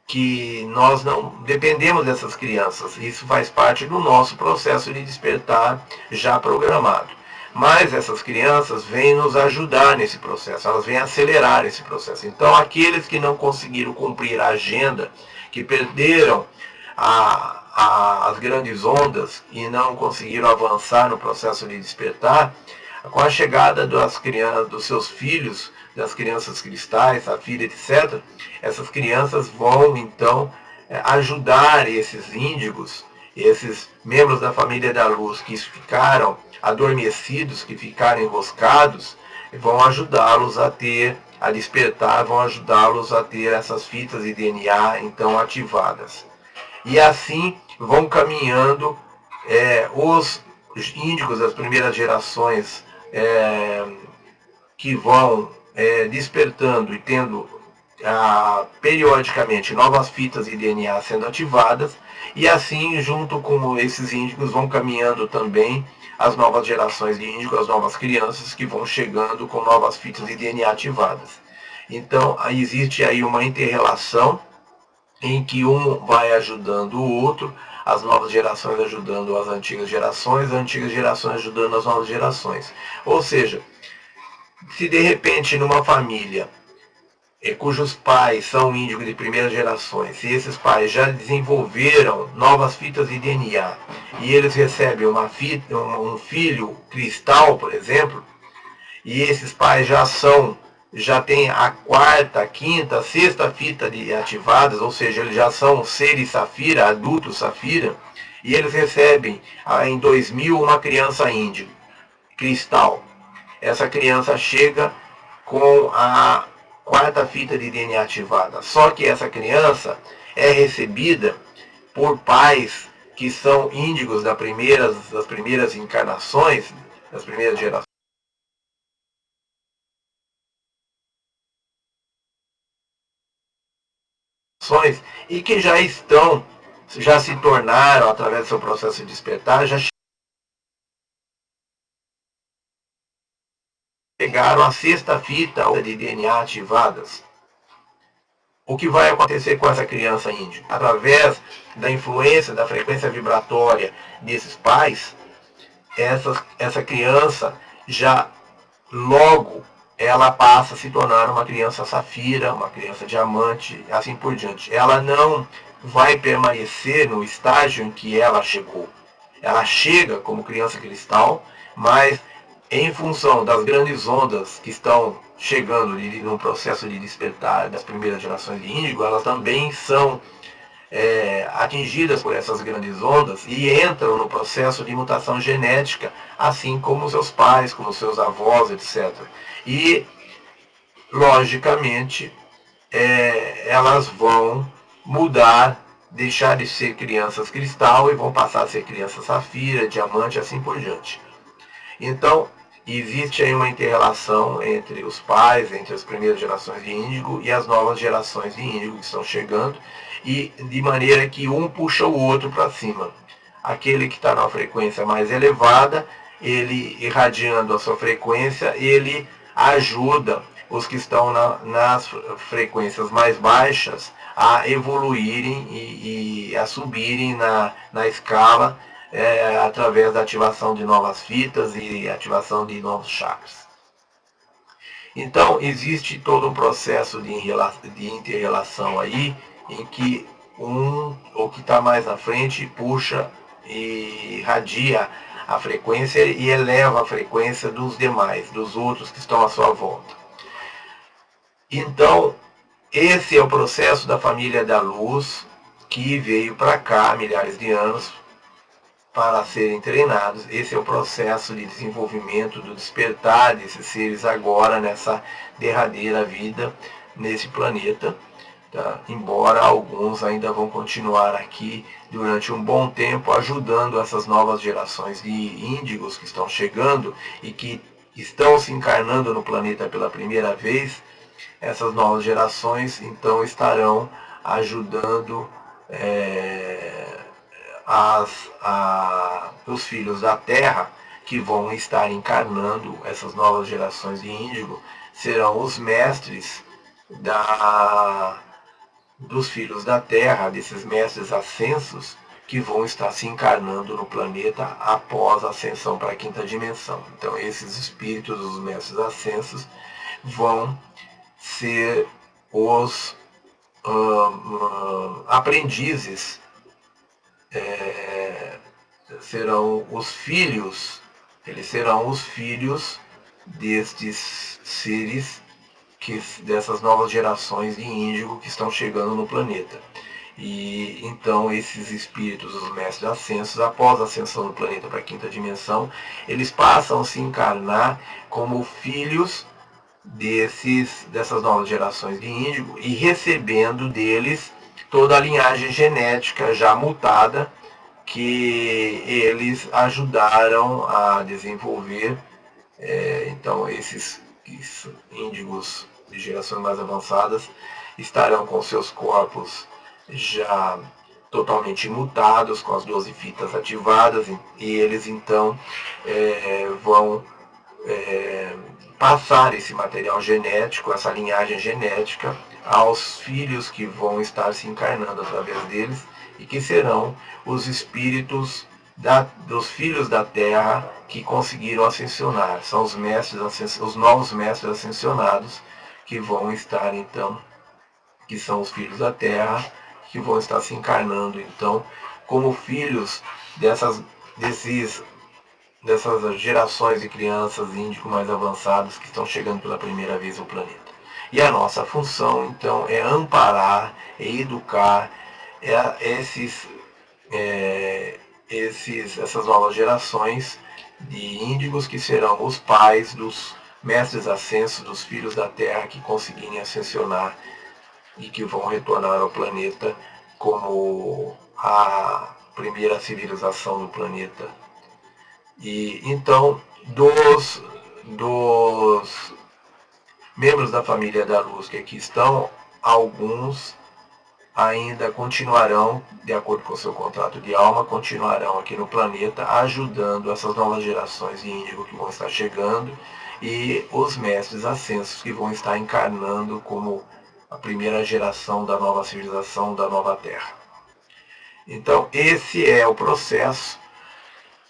que nós não dependemos dessas crianças. Isso faz parte do nosso processo de despertar já programado. Mas essas crianças vêm nos ajudar nesse processo, elas vêm acelerar esse processo. Então, aqueles que não conseguiram cumprir a agenda, que perderam as grandes ondas e não conseguiram avançar no processo de despertar, com a chegada das crianças, dos seus filhos, das crianças cristais, safira, etc., essas crianças vão então ajudar esses índigos, esses membros da família da luz que ficaram adormecidos, que ficaram enroscados, vão ajudá-los a despertar, vão ajudá-los a ter essas fitas de DNA então ativadas. E assim vão caminhando os índigos das primeiras gerações que vão despertando e tendo periodicamente novas fitas de DNA sendo ativadas, e assim junto com esses índigos vão caminhando também as novas gerações de índigos, as novas crianças que vão chegando com novas fitas de DNA ativadas. Então existe aí uma inter-relação em que um vai ajudando o outro, as novas gerações ajudando as antigas gerações ajudando as novas gerações. Ou seja, se de repente numa família cujos pais são índigos de primeiras gerações, se esses pais já desenvolveram novas fitas de DNA e eles recebem um filho cristal, por exemplo, e esses pais já têm a 4ª, 5ª, 6ª fita ativadas, ou seja, eles já são seres safira, adultos safira, e eles recebem em 2000 uma criança índigo cristal. Essa criança chega com a 4ª fita de DNA ativada. Só que essa criança é recebida por pais que são índigos das primeiras encarnações, das primeiras gerações, e que já se tornaram, através do seu processo de despertar, já chegaram à 6ª fita de DNA ativadas. O que vai acontecer com essa criança índigo? Através da influência da frequência vibratória desses pais, essa criança já logo ela passa a se tornar uma criança safira, uma criança diamante, assim por diante. Ela não vai permanecer no estágio em que ela chegou. Ela chega como criança cristal, mas em função das grandes ondas que estão chegando no processo de despertar das primeiras gerações de índigo, elas também são atingidas por essas grandes ondas e entram no processo de mutação genética, assim como seus pais, como seus avós, etc. E, logicamente, elas vão mudar, deixar de ser crianças cristal e vão passar a ser crianças safira, diamante, assim por diante. Então, existe aí uma inter-relação entre os pais, entre as primeiras gerações de índigo e as novas gerações de índigo que estão chegando, e de maneira que um puxa o outro para cima. Aquele que está na frequência mais elevada, ele irradiando a sua frequência, ele ajuda os que estão nas frequências mais baixas a evoluírem e a subirem na escala, através da ativação de novas fitas e ativação de novos chakras. Então, existe todo um processo de inter-relação aí, em que o que está mais na frente puxa e irradia a frequência e eleva a frequência dos demais, dos outros que estão à sua volta. Então, esse é o processo da família da luz, que veio para cá há milhares de anos para serem treinados. Esse é o processo de desenvolvimento, do despertar desses seres agora, nessa derradeira vida, nesse planeta. Tá? Embora alguns ainda vão continuar aqui durante um bom tempo, ajudando essas novas gerações de índigos que estão chegando e que estão se encarnando no planeta pela primeira vez. Essas novas gerações então estarão ajudando os filhos da Terra, que vão estar encarnando essas novas gerações de índigo, serão os mestres dos filhos da Terra, desses mestres ascensos, que vão estar se encarnando no planeta após a ascensão para a quinta dimensão. Então, esses espíritos, os mestres ascensos, vão ser os aprendizes, serão os filhos, eles serão os filhos destes seres, dessas novas gerações de índigo que estão chegando no planeta. E então esses espíritos, os mestres ascensos, após a ascensão do planeta para a quinta dimensão, eles passam a se encarnar como filhos dessas novas gerações de índigo e recebendo deles toda a linhagem genética já mutada que eles ajudaram a desenvolver. Então esses índigos de gerações mais avançadas estarão com seus corpos já totalmente mutados, com as 12 fitas ativadas, e eles então vão passar esse material genético, essa linhagem genética, aos filhos que vão estar se encarnando através deles e que serão os espíritos dos filhos da Terra que conseguiram ascensionar. São os mestres, os novos mestres ascensionados que vão estar então, que são os filhos da Terra, que vão estar se encarnando então como filhos dessas gerações de crianças índico mais avançados que estão chegando pela primeira vez ao planeta. E a nossa função então é amparar, é educar essas novas gerações de índigos, que serão os pais dos mestres ascensos, dos filhos da Terra que conseguirem ascensionar e que vão retornar ao planeta como a primeira civilização do planeta. E então, dos membros da família da luz que aqui estão, alguns ainda continuarão, de acordo com o seu contrato de alma, continuarão aqui no planeta ajudando essas novas gerações de índigo que vão estar chegando e os mestres ascensos que vão estar encarnando como a primeira geração da nova civilização, da nova Terra. Então, esse é o processo.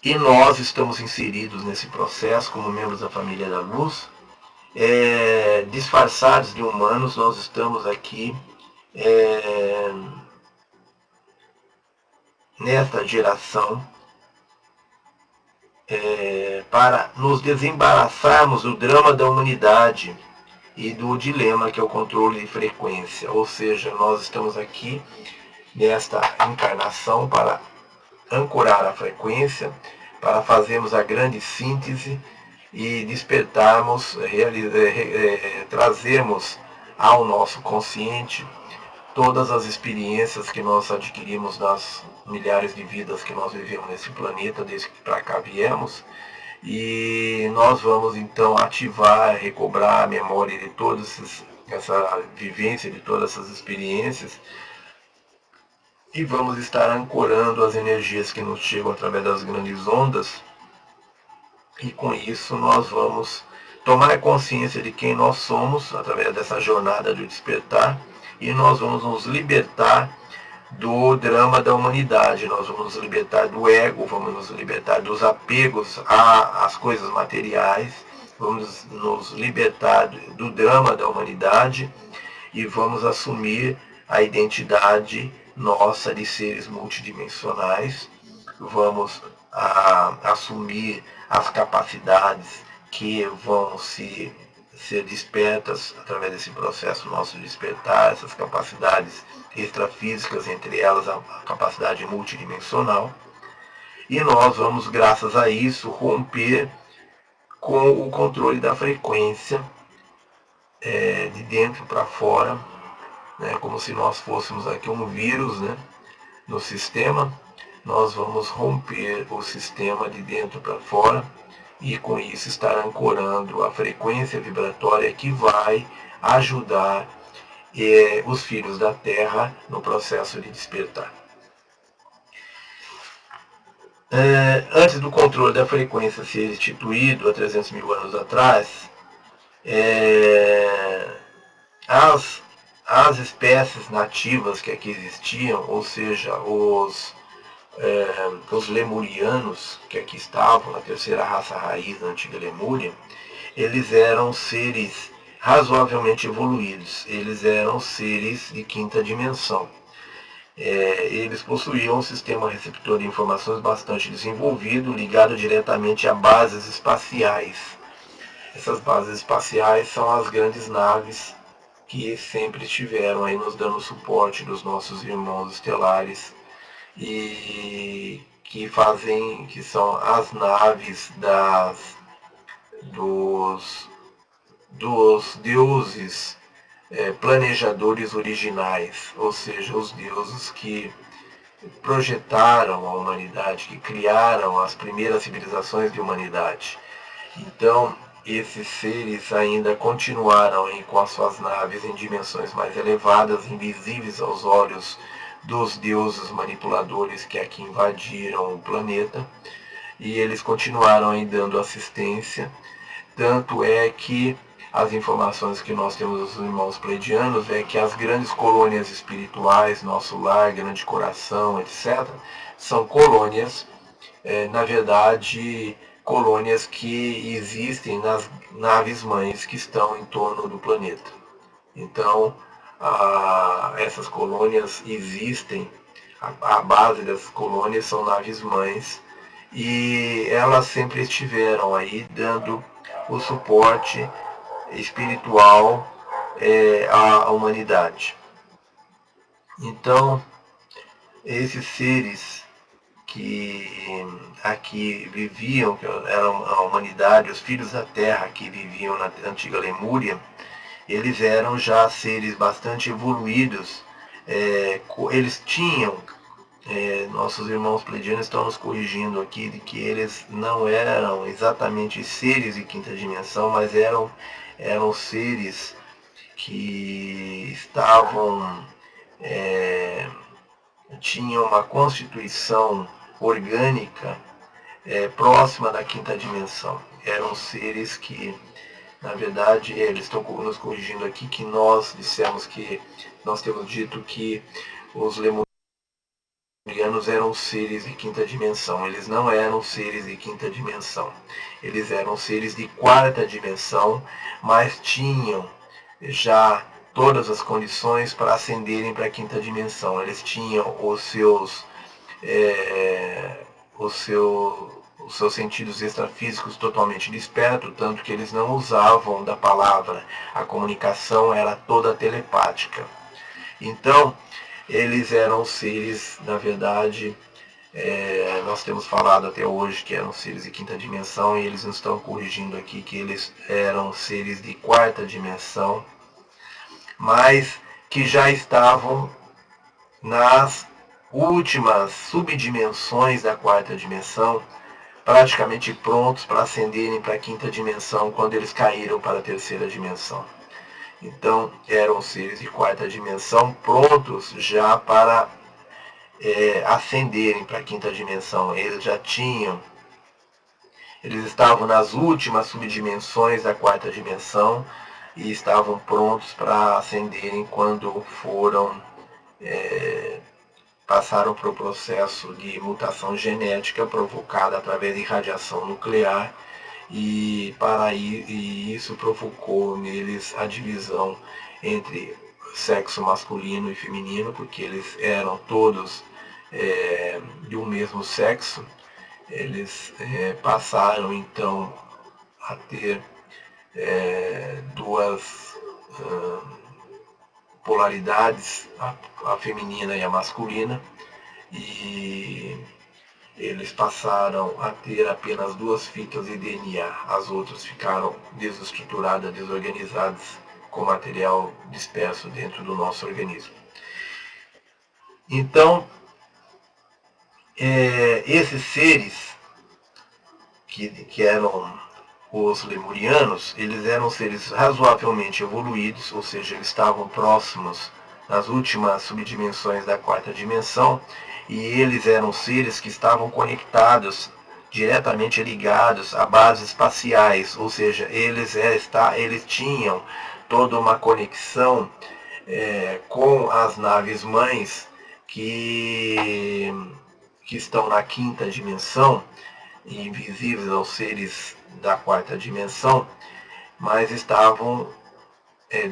E nós estamos inseridos nesse processo como membros da família da luz, disfarçados de humanos. Nós estamos aqui nesta geração, para nos desembaraçarmos do drama da humanidade e do dilema que é o controle de frequência. Ou seja, nós estamos aqui nesta encarnação para ancorar a frequência, para fazermos a grande síntese e despertarmos, trazermos ao nosso consciente todas as experiências que nós adquirimos nas milhares de vidas que nós vivemos nesse planeta, desde que para cá viemos, e nós vamos então ativar, recobrar a memória de todas essa vivência, de todas essas experiências, e vamos estar ancorando as energias que nos chegam através das grandes ondas, e com isso nós vamos tomar consciência de quem nós somos através dessa jornada de despertar, e nós vamos nos libertar do drama da humanidade, nós vamos nos libertar do ego, vamos nos libertar dos apegos às coisas materiais, vamos nos libertar do drama da humanidade e vamos assumir a identidade nossa de seres multidimensionais, vamos assumir as capacidades que vão ser despertas através desse processo nosso de despertar, essas capacidades extrafísicas, entre elas a capacidade multidimensional. E nós vamos, graças a isso, romper com o controle da frequência de dentro para fora, né, como se nós fôssemos aqui um vírus, né, no sistema. Nós vamos romper o sistema de dentro para fora e com isso estar ancorando a frequência vibratória que vai ajudar os filhos da Terra no processo de despertar. Antes do controle da frequência ser instituído há 300 mil anos atrás, as espécies nativas que aqui existiam, ou seja, os lemurianos que aqui estavam, a terceira raça raiz da antiga Lemúria, eles eram seres razoavelmente evoluídos, eles eram seres de quinta dimensão. Eles possuíam um sistema receptor de informações bastante desenvolvido, ligado diretamente a bases espaciais. Essas bases espaciais são as grandes naves que sempre estiveram aí nos dando suporte dos nossos irmãos estelares e que são as naves dos deuses planejadores originais, ou seja, os deuses que projetaram a humanidade, que criaram as primeiras civilizações de humanidade. Então, esses seres ainda continuaram com as suas naves em dimensões mais elevadas, invisíveis aos olhos dos deuses manipuladores que aqui invadiram o planeta, e eles continuaram aí dando assistência. Tanto é que as informações que nós temos dos irmãos pleidianos é que as grandes colônias espirituais, nosso lar, grande coração, etc., são colônias, na verdade, colônias que existem nas naves mães que estão em torno do planeta. Então, essas colônias existem, a base dessas colônias são naves mães, e elas sempre estiveram aí dando o suporte espiritual à humanidade. Então, esses seres que aqui viviam, que eram a humanidade, os filhos da Terra que viviam na antiga Lemúria, eles eram já seres bastante evoluídos. Eles tinham, nossos irmãos pleidianos estão nos corrigindo aqui, de que eles não eram exatamente seres de quinta dimensão, mas eram seres que tinham uma constituição orgânica próxima da quinta dimensão. Eram seres que, na verdade, eles estão nos corrigindo aqui que nós temos dito que os lemurianos eram seres de quinta dimensão. Eles não eram seres de quinta dimensão. Eles eram seres de quarta dimensão, mas tinham já todas as condições para ascenderem para a quinta dimensão. Eles tinham os seus os seus sentidos extrafísicos totalmente despertos, tanto que eles não usavam da palavra. A comunicação era toda telepática. Então, eles eram seres, na verdade, nós temos falado até hoje que eram seres de quinta dimensão, e eles nos estão corrigindo aqui que eles eram seres de quarta dimensão, mas que já estavam nas últimas subdimensões da quarta dimensão, praticamente prontos para ascenderem para a quinta dimensão quando eles caíram para a terceira dimensão. Então, eram seres de quarta dimensão prontos já para ascenderem para a quinta dimensão. Eles estavam nas últimas subdimensões da quarta dimensão e estavam prontos para ascenderem quando passaram por um processo de mutação genética provocada através de radiação nuclear, e isso provocou neles a divisão entre sexo masculino e feminino, porque eles eram todos de um mesmo sexo. Eles passaram então a ter duas polaridades, a feminina e a masculina, e eles passaram a ter apenas duas fitas de DNA, as outras ficaram desestruturadas, desorganizadas, com material disperso dentro do nosso organismo. Então, esses seres que eram os lemurianos, eles eram seres razoavelmente evoluídos, ou seja, eles estavam próximos nas últimas subdimensões da quarta dimensão, e eles eram seres que estavam conectados, diretamente ligados a bases espaciais, ou seja, eles tinham toda uma conexão com as naves mães que estão na quinta dimensão, invisíveis aos seres da quarta dimensão, mas estavam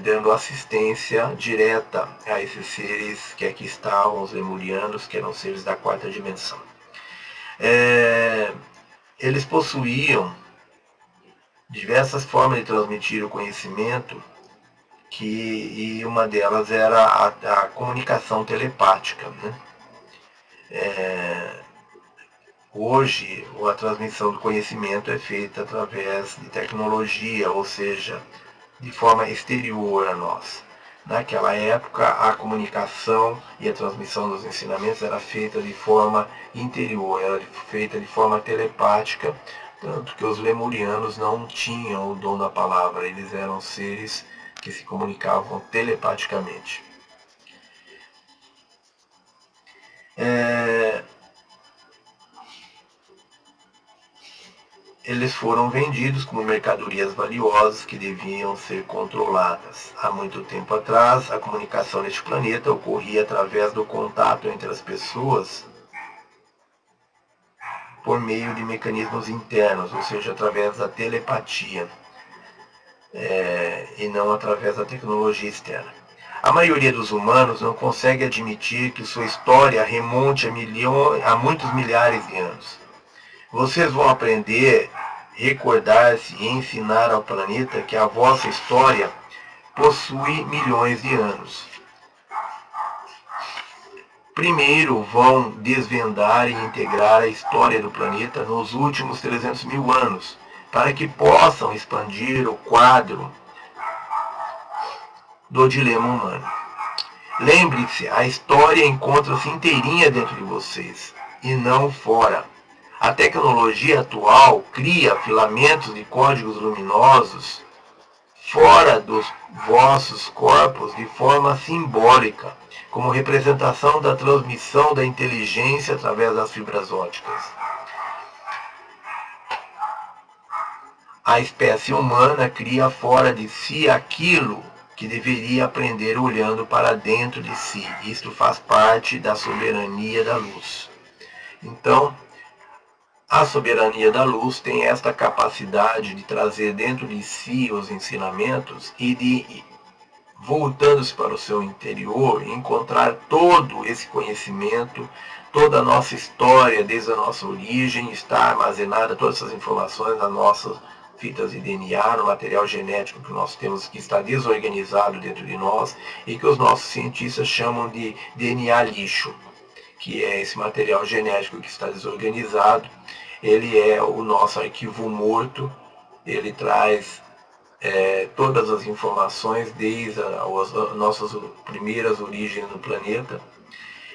dando assistência direta a esses seres que aqui estavam, os lemurianos, que eram seres da quarta dimensão. Eles possuíam diversas formas de transmitir o conhecimento, e uma delas era a comunicação telepática, né? Hoje, a transmissão do conhecimento é feita através de tecnologia, ou seja, de forma exterior a nós. Naquela época, a comunicação e a transmissão dos ensinamentos era feita de forma interior, era feita de forma telepática, tanto que os lemurianos não tinham o dom da palavra, eles eram seres que se comunicavam telepaticamente. Eles foram vendidos como mercadorias valiosas que deviam ser controladas. Há muito tempo atrás, a comunicação neste planeta ocorria através do contato entre as pessoas por meio de mecanismos internos, ou seja, através da telepatia, e não através da tecnologia externa. A maioria dos humanos não consegue admitir que sua história remonte a muitos milhares de anos. Vocês vão aprender, recordar-se e ensinar ao planeta que a vossa história possui milhões de anos. Primeiro vão desvendar e integrar a história do planeta nos últimos 300 mil anos, para que possam expandir o quadro do dilema humano. Lembre-se, a história encontra-se inteirinha dentro de vocês, e não fora. A tecnologia atual cria filamentos de códigos luminosos fora dos vossos corpos de forma simbólica, como representação da transmissão da inteligência através das fibras ópticas. A espécie humana cria fora de si aquilo que deveria aprender olhando para dentro de si. Isto faz parte da soberania da luz. Então, a soberania da luz tem esta capacidade de trazer dentro de si os ensinamentos e de voltando-se para o seu interior, encontrar todo esse conhecimento, toda a nossa história, desde a nossa origem, está armazenada, todas essas informações nas nossas fitas de DNA, no material genético que nós temos, que está desorganizado dentro de nós, e que os nossos cientistas chamam de DNA lixo, que é esse material genético que está desorganizado. Ele é o nosso arquivo morto, ele traz todas as informações desde as nossas primeiras origens no planeta,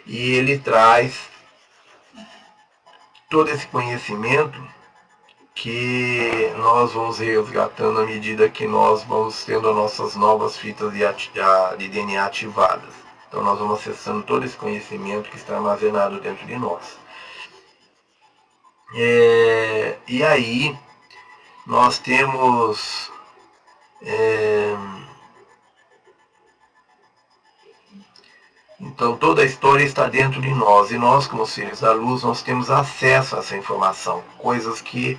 e ele traz todo esse conhecimento que nós vamos resgatando à medida que nós vamos tendo as nossas novas fitas de DNA ativadas. Então nós vamos acessando todo esse conhecimento que está armazenado dentro de nós. E aí nós temos então toda a história está dentro de nós, e nós, como seres da luz, nós temos acesso a essa informação, coisas que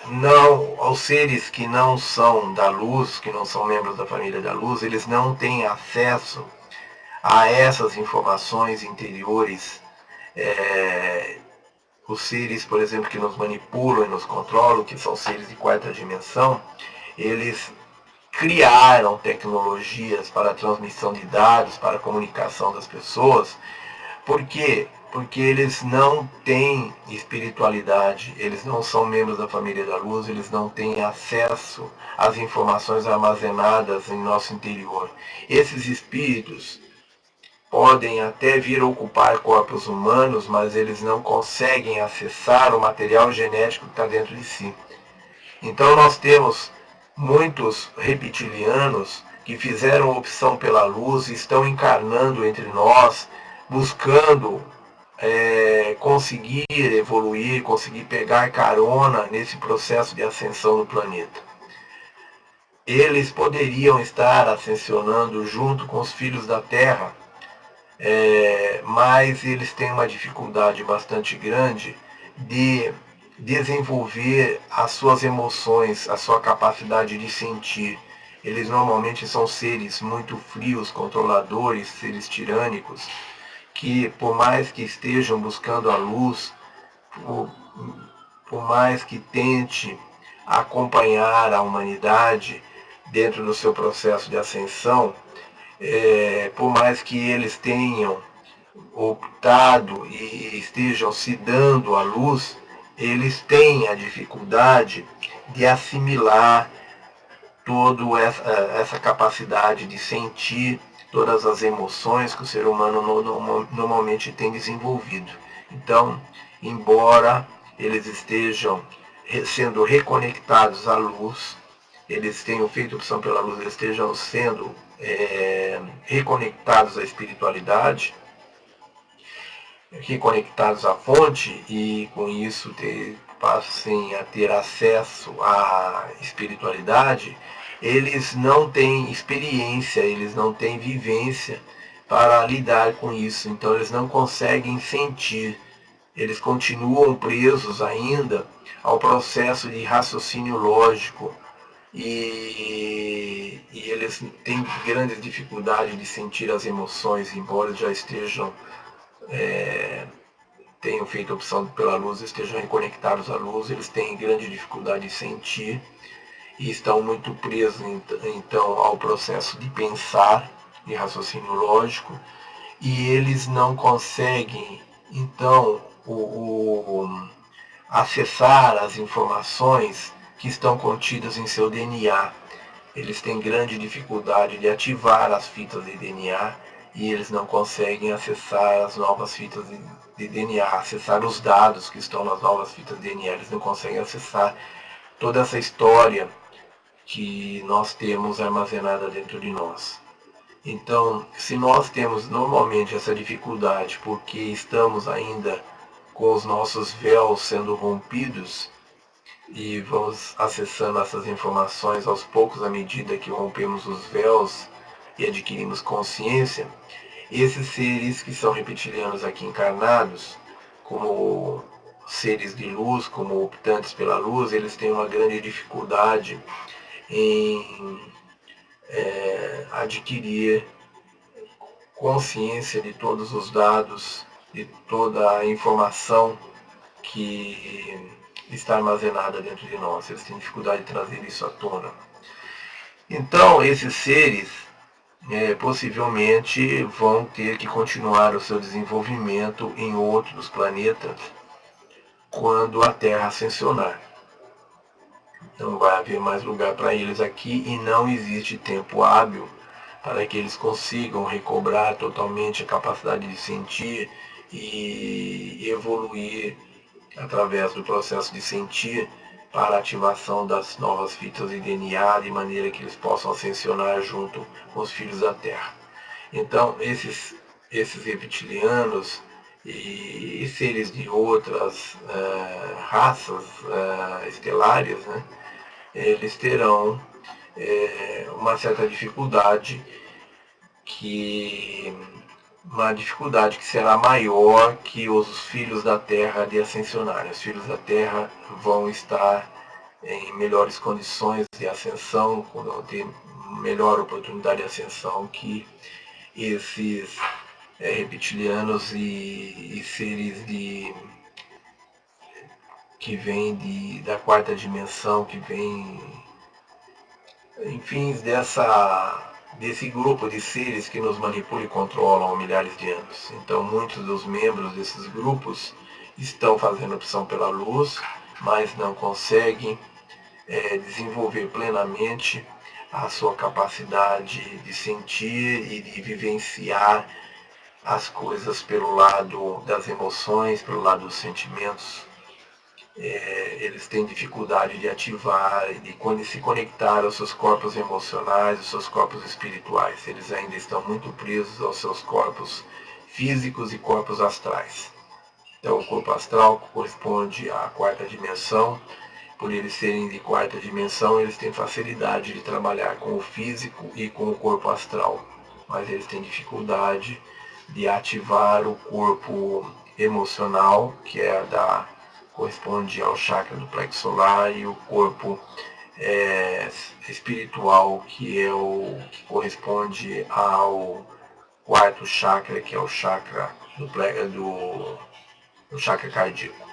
não, aos seres que não são da luz, que não são membros da família da luz, eles não têm acesso a essas informações interiores. Os seres, por exemplo, que nos manipulam e nos controlam, que são seres de quarta dimensão, eles criaram tecnologias para a transmissão de dados, para a comunicação das pessoas. Por quê? Porque eles não têm espiritualidade, eles não são membros da família da luz, eles não têm acesso às informações armazenadas em nosso interior. Esses espíritos podem até vir ocupar corpos humanos, mas eles não conseguem acessar o material genético que está dentro de si. Então nós temos muitos reptilianos que fizeram opção pela luz e estão encarnando entre nós, buscando conseguir evoluir, conseguir pegar carona nesse processo de ascensão no planeta. Eles poderiam estar ascensionando junto com os filhos da Terra, mas eles têm uma dificuldade bastante grande de desenvolver as suas emoções, a sua capacidade de sentir. Eles normalmente são seres muito frios, controladores, seres tirânicos, que por mais que estejam buscando a luz, por mais que tente acompanhar a humanidade dentro do seu processo de ascensão, por mais que eles tenham optado e estejam se dando à luz, eles têm a dificuldade de assimilar toda essa capacidade de sentir todas as emoções que o ser humano normalmente tem desenvolvido. Então, embora eles estejam sendo reconectados à luz, eles tenham feito opção pela luz, eles estejam sendo reconectados à espiritualidade, reconectados à fonte, e com isso passem a ter acesso à espiritualidade, eles não têm experiência, eles não têm vivência para lidar com isso. Então eles não conseguem sentir, eles continuam presos ainda ao processo de raciocínio lógico, e eles têm grandes dificuldades de sentir as emoções, embora já estejam tenham feito opção pela luz, estejam reconectados à luz, eles têm grande dificuldade de sentir e estão muito presos então ao processo de pensar, de raciocínio lógico, e eles não conseguem então acessar as informações que estão contidas em seu DNA. Eles têm grande dificuldade de ativar as fitas de DNA, e eles não conseguem acessar as novas fitas de DNA, acessar os dados que estão nas novas fitas de DNA. Eles não conseguem acessar toda essa história que nós temos armazenada dentro de nós. Então, se nós temos normalmente essa dificuldade porque estamos ainda com os nossos véus sendo rompidos, e vamos acessando essas informações aos poucos à medida que rompemos os véus e adquirimos consciência, esses seres que são reptilianos aqui encarnados, como seres de luz, como optantes pela luz, eles têm uma grande dificuldade em adquirir consciência de todos os dados, de toda a informação que está armazenada dentro de nós. Eles têm dificuldade de trazer isso à tona. Então, esses seres possivelmente vão ter que continuar o seu desenvolvimento em outros planetas quando a Terra ascensionar. Não vai haver mais lugar para eles aqui e não existe tempo hábil para que eles consigam recobrar totalmente a capacidade de sentir e evoluir através do processo de sentir para a ativação das novas fitas de DNA, de maneira que eles possam ascensionar junto com os filhos da Terra. Então, esses reptilianos e seres de outras raças estelares, né, eles terão uma certa dificuldade, uma dificuldade que será maior que os filhos da Terra de ascensionarem. Os filhos da Terra vão estar em melhores condições de ascensão, vão ter melhor oportunidade de ascensão que esses reptilianos e seres que vêm da quarta dimensão, que vêm, enfim, desse grupo de seres que nos manipulam e controlam há milhares de anos. Então, muitos dos membros desses grupos estão fazendo opção pela luz, mas não conseguem desenvolver plenamente a sua capacidade de sentir e de vivenciar as coisas pelo lado das emoções, pelo lado dos sentimentos. Eles têm dificuldade de ativar e de se conectar aos seus corpos emocionais, aos seus corpos espirituais. Eles ainda estão muito presos aos seus corpos físicos e corpos astrais. Então, o corpo astral corresponde à quarta dimensão. Por eles serem de quarta dimensão, eles têm facilidade de trabalhar com o físico e com o corpo astral, mas eles têm dificuldade de ativar o corpo emocional, que corresponde ao chakra do plexo solar, e o corpo espiritual, que corresponde ao quarto chakra, que é o chakra do chakra cardíaco.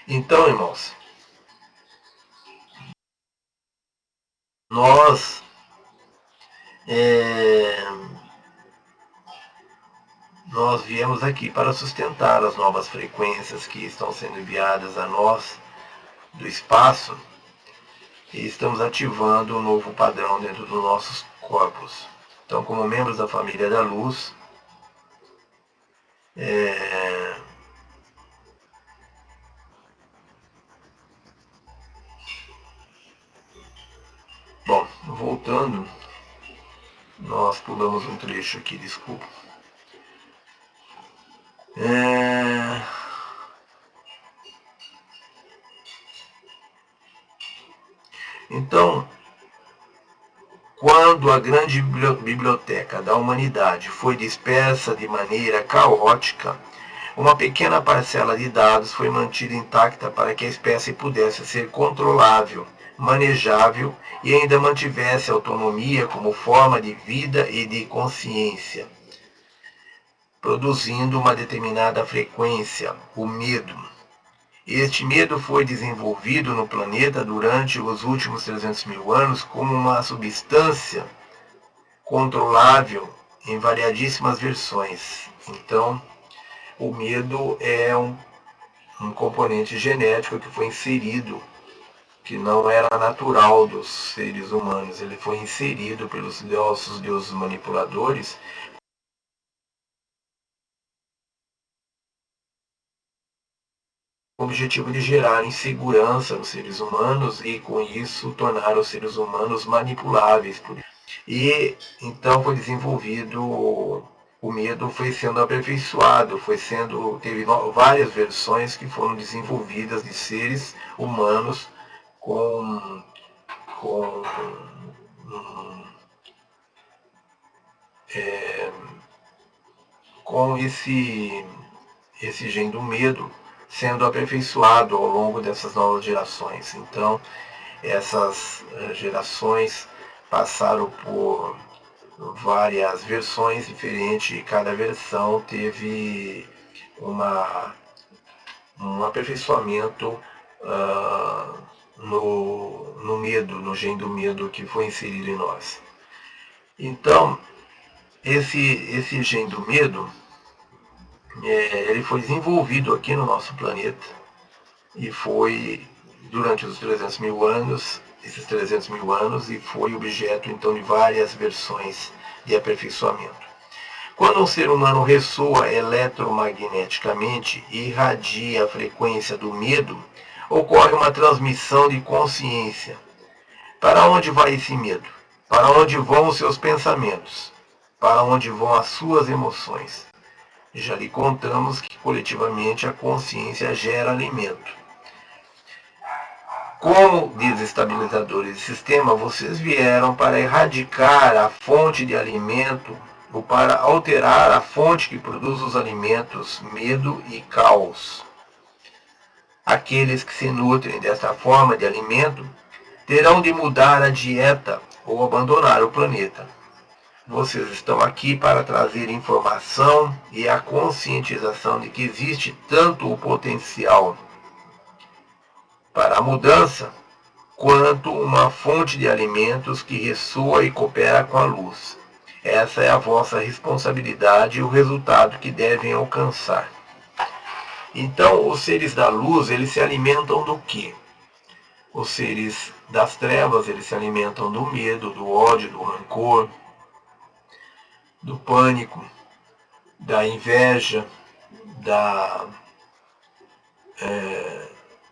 Então, irmãos, nós viemos aqui para sustentar as novas frequências que estão sendo enviadas a nós do espaço e estamos ativando um novo padrão dentro dos nossos corpos. Então, como membros da família da luz, bom, voltando, nós pulamos um trecho aqui, desculpa. Então, quando a grande biblioteca da humanidade foi dispersa de maneira caótica, uma pequena parcela de dados foi mantida intacta para que a espécie pudesse ser controlável, manejável e ainda mantivesse autonomia como forma de vida e de consciência, produzindo uma determinada frequência, o medo. Este medo foi desenvolvido no planeta durante os últimos 300 mil anos como uma substância controlável em variadíssimas versões. Então, o medo é um componente genético que foi inserido, que não era natural dos seres humanos. Ele foi inserido pelos nossos deuses manipuladores com o objetivo de gerar insegurança nos seres humanos e, com isso, tornar os seres humanos manipuláveis por isso. E então foi desenvolvido, o medo foi sendo aperfeiçoado, teve várias versões que foram desenvolvidas de seres humanos com esse gene do medo sendo aperfeiçoado ao longo dessas novas gerações. Então, essas gerações passaram por várias versões diferentes e cada versão teve um aperfeiçoamento no medo, no gene do medo que foi inserido em nós. Então, esse gene do medo, ele foi desenvolvido aqui no nosso planeta e foi durante os 300 mil anos, esses 300 mil anos, e foi objeto então de várias versões de aperfeiçoamento. Quando um ser humano ressoa eletromagneticamente e irradia a frequência do medo, ocorre uma transmissão de consciência. Para onde vai esse medo? Para onde vão os seus pensamentos? Para onde vão as suas emoções? Já lhe contamos que coletivamente a consciência gera alimento. Como desestabilizadores de sistema, vocês vieram para erradicar a fonte de alimento ou para alterar a fonte que produz os alimentos, medo e caos. Aqueles que se nutrem desta forma de alimento terão de mudar a dieta ou abandonar o planeta. Vocês estão aqui para trazer informação e a conscientização de que existe tanto o potencial para a mudança quanto uma fonte de alimentos que ressoa e coopera com a luz. Essa é a vossa responsabilidade e o resultado que devem alcançar. Então, os seres da luz, eles se alimentam do quê? Os seres das trevas, eles se alimentam do medo, do ódio, do rancor, do pânico, da inveja,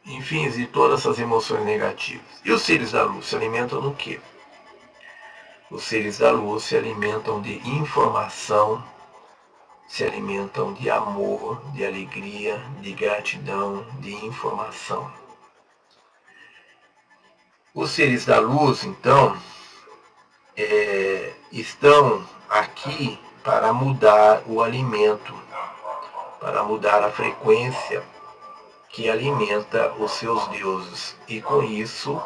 enfim, de todas essas emoções negativas. E os seres da luz se alimentam do quê? Os seres da luz se alimentam de informação, se alimentam de amor, de alegria, de gratidão, de informação. Os seres da luz, então, estão aqui para mudar o alimento, para mudar a frequência que alimenta os seus deuses. E com isso,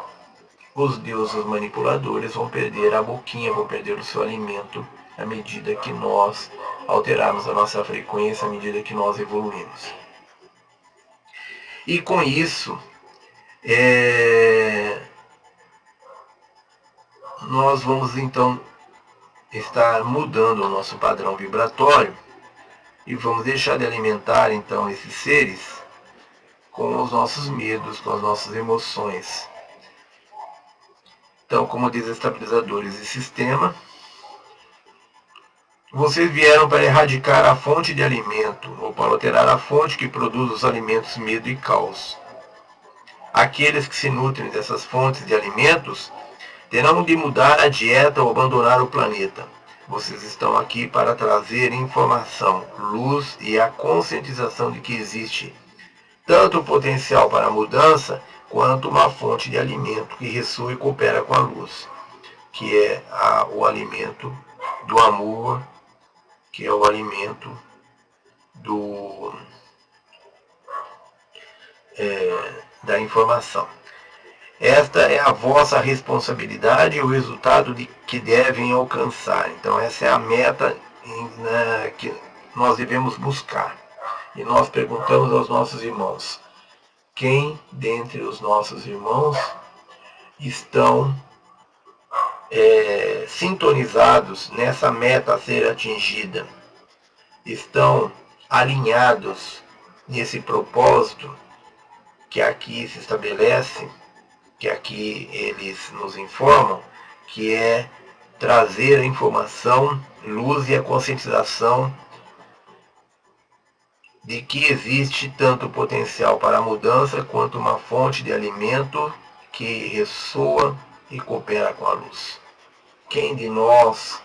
os deuses manipuladores vão perder a boquinha, vão perder o seu alimento à medida que nós alterarmos a nossa frequência, à medida que nós evoluímos. E com isso, nós vamos então estar mudando o nosso padrão vibratório e vamos deixar de alimentar então esses seres com os nossos medos, com as nossas emoções. Então, como desestabilizadores de sistema, vocês vieram para erradicar a fonte de alimento, ou para alterar a fonte que produz os alimentos medo e caos. Aqueles que se nutrem dessas fontes de alimentos terão de mudar a dieta ou abandonar o planeta. Vocês estão aqui para trazer informação, luz e a conscientização de que existe tanto o potencial para a mudança, quanto uma fonte de alimento que ressoa e coopera com a luz, que é o alimento do amor, que é o alimento da informação. Esta é a vossa responsabilidade e o resultado que devem alcançar. Então essa é a meta que nós devemos buscar. E nós perguntamos aos nossos irmãos, quem dentre os nossos irmãos estão sintonizados nessa meta a ser atingida? Estão alinhados nesse propósito que aqui se estabelece, que aqui eles nos informam, que é trazer a informação, luz e a conscientização de que existe tanto potencial para a mudança quanto uma fonte de alimento que ressoa e coopera com a luz. Quem de nós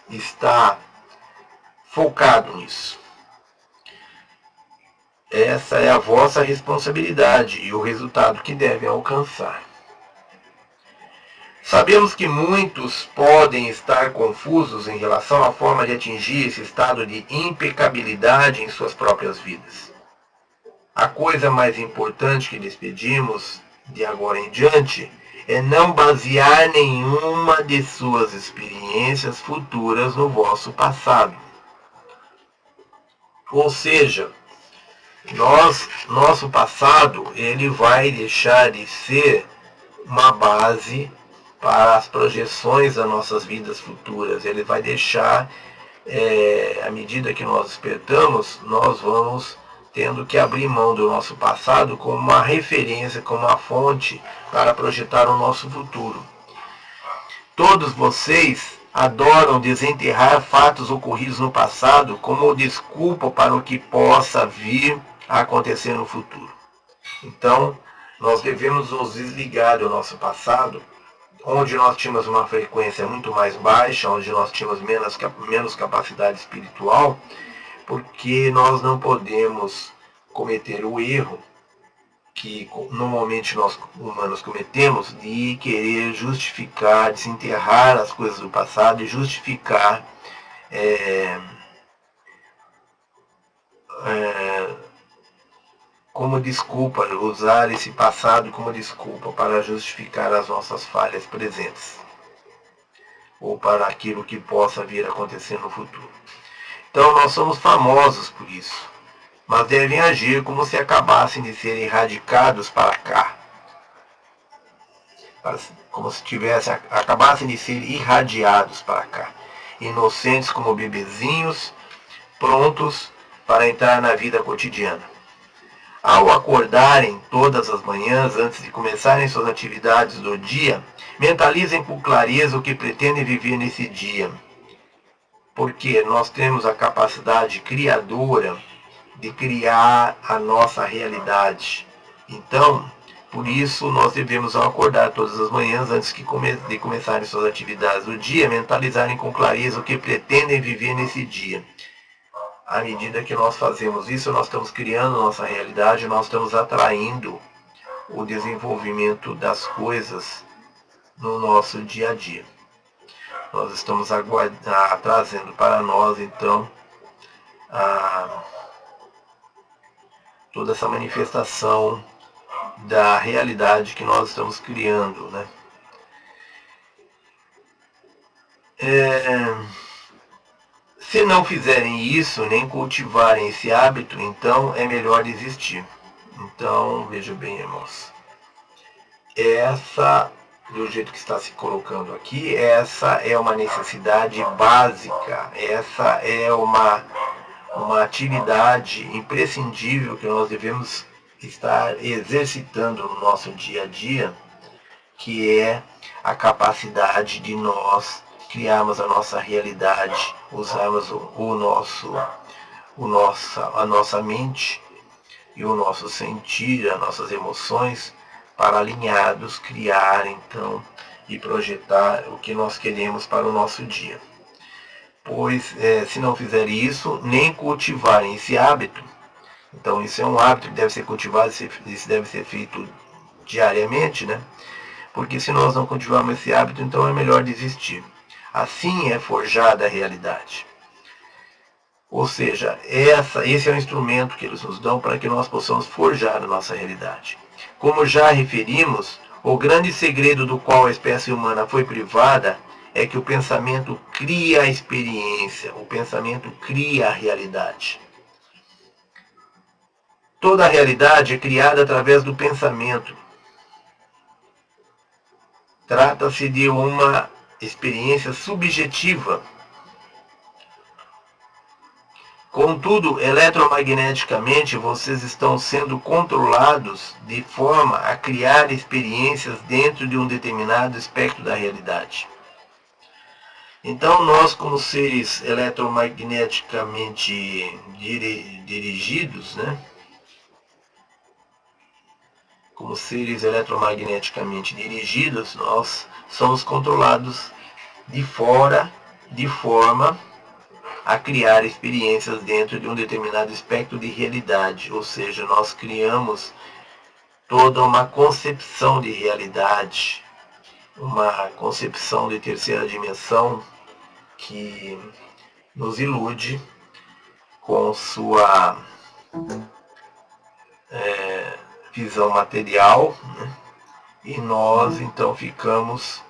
está focado nisso? Essa é a vossa responsabilidade e o resultado que devem alcançar. Sabemos que muitos podem estar confusos em relação à forma de atingir esse estado de impecabilidade em suas próprias vidas. A coisa mais importante que lhes pedimos de agora em diante é não basear nenhuma de suas experiências futuras no vosso passado. Ou seja, nosso passado, ele vai deixar de ser uma base para as projeções das nossas vidas futuras. Ele vai deixar, à medida que nós despertamos, nós vamos tendo que abrir mão do nosso passado como uma referência, como uma fonte para projetar o nosso futuro. Todos vocês adoram desenterrar fatos ocorridos no passado como desculpa para o que possa vir a acontecer no futuro. Então, nós devemos nos desligar do nosso passado, onde nós tínhamos uma frequência muito mais baixa, onde nós tínhamos menos capacidade espiritual, porque nós não podemos cometer o erro que normalmente nós humanos cometemos de querer justificar, desenterrar as coisas do passado e justificar como desculpa, usar esse passado como desculpa para justificar as nossas falhas presentes ou para aquilo que possa vir a acontecer no futuro. Então nós somos famosos por isso, mas devem agir como se acabassem de ser erradicados para cá, como se acabassem de ser irradiados para cá, inocentes como bebezinhos, prontos para entrar na vida cotidiana. Ao acordarem todas as manhãs, antes de começarem suas atividades do dia, mentalizem com clareza o que pretendem viver nesse dia, porque nós temos a capacidade criadora de criar a nossa realidade. Então, por isso, nós devemos, ao acordar todas as manhãs, antes de começarem suas atividades do dia, mentalizarem com clareza o que pretendem viver nesse dia. À medida que nós fazemos isso, nós estamos criando nossa realidade, nós estamos atraindo o desenvolvimento das coisas no nosso dia a dia. Nós estamos trazendo para nós, então, toda essa manifestação da realidade que nós estamos criando, né? Se não fizerem isso, nem cultivarem esse hábito, então é melhor desistir. Então, veja bem, irmãos. Do jeito que está se colocando aqui, essa é uma necessidade básica. Essa é uma atividade imprescindível que nós devemos estar exercitando no nosso dia a dia, que é a capacidade de nós criarmos a nossa realidade, usarmos a nossa mente e o nosso sentir, as nossas emoções, para alinhados criar então e projetar o que nós queremos para o nosso dia. Pois se não fizerem isso, nem cultivarem esse hábito, então isso é um hábito que deve ser cultivado, isso deve ser feito diariamente, né? Porque se nós não cultivarmos esse hábito, então é melhor desistir. Assim é forjada a realidade. Ou seja, esse é o instrumento que eles nos dão para que nós possamos forjar a nossa realidade. Como já referimos, o grande segredo do qual a espécie humana foi privada é que o pensamento cria a experiência, o pensamento cria a realidade. Toda a realidade é criada através do pensamento. Trata-se de uma experiência subjetiva. Contudo, eletromagneticamente, vocês estão sendo controlados de forma a criar experiências dentro de um determinado espectro da realidade. Então, nós, como seres eletromagneticamente dirigidos, né? Como seres eletromagneticamente dirigidos, nós somos controlados de fora, de forma a criar experiências dentro de um determinado espectro de realidade, ou seja, nós criamos toda uma concepção de realidade, uma concepção de terceira dimensão que nos ilude com sua visão material, né? e nós então ficamos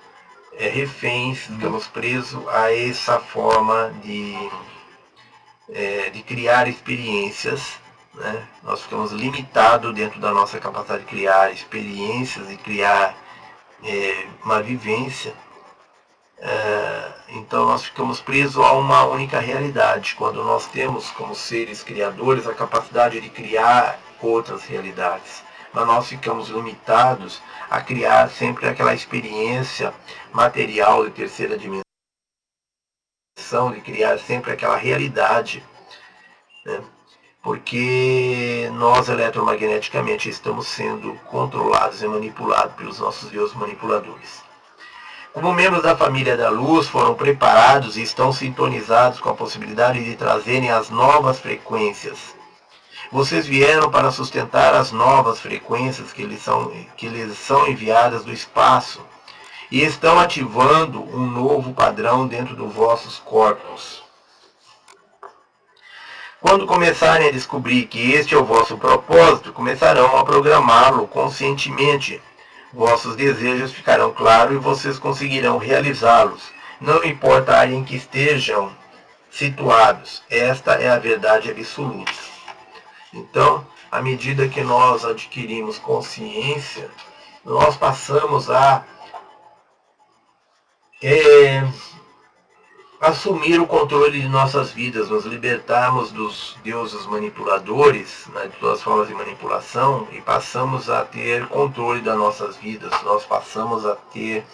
reféns, ficamos presos a essa forma de criar experiências, né? Nós ficamos limitados dentro da nossa capacidade de criar experiências e criar uma vivência. Então nós ficamos presos a uma única realidade, quando nós temos como seres criadores a capacidade de criar outras realidades. Mas nós ficamos limitados a criar sempre aquela experiência material de terceira dimensão, de criar sempre aquela realidade, né? Porque nós eletromagneticamente estamos sendo controlados e manipulados pelos nossos deuses manipuladores. Como membros da família da luz, foram preparados e estão sintonizados com a possibilidade de trazerem as novas frequências. Vocês vieram para sustentar as novas frequências que lhes são enviadas do espaço e estão ativando um novo padrão dentro dos vossos corpos. Quando começarem a descobrir que este é o vosso propósito, começarão a programá-lo conscientemente. Vossos desejos ficarão claros e vocês conseguirão realizá-los. Não importa a área em que estejam situados. Esta é a verdade absoluta. Então, à medida que nós adquirimos consciência, nós passamos a assumir o controle de nossas vidas, nos libertarmos dos deuses manipuladores, né, de todas as formas de manipulação, e passamos a ter controle das nossas vidas, nós passamos a ter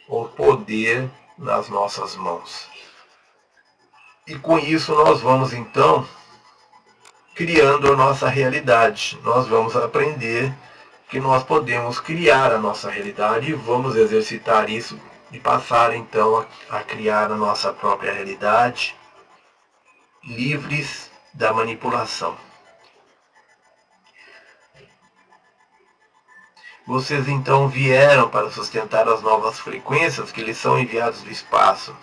o poder nas nossas mãos. E com isso nós vamos então criando a nossa realidade, nós vamos aprender que nós podemos criar a nossa realidade e vamos exercitar isso e passar então a criar a nossa própria realidade, livres da manipulação. Vocês então vieram para sustentar as novas frequências que lhes são enviadas do espaço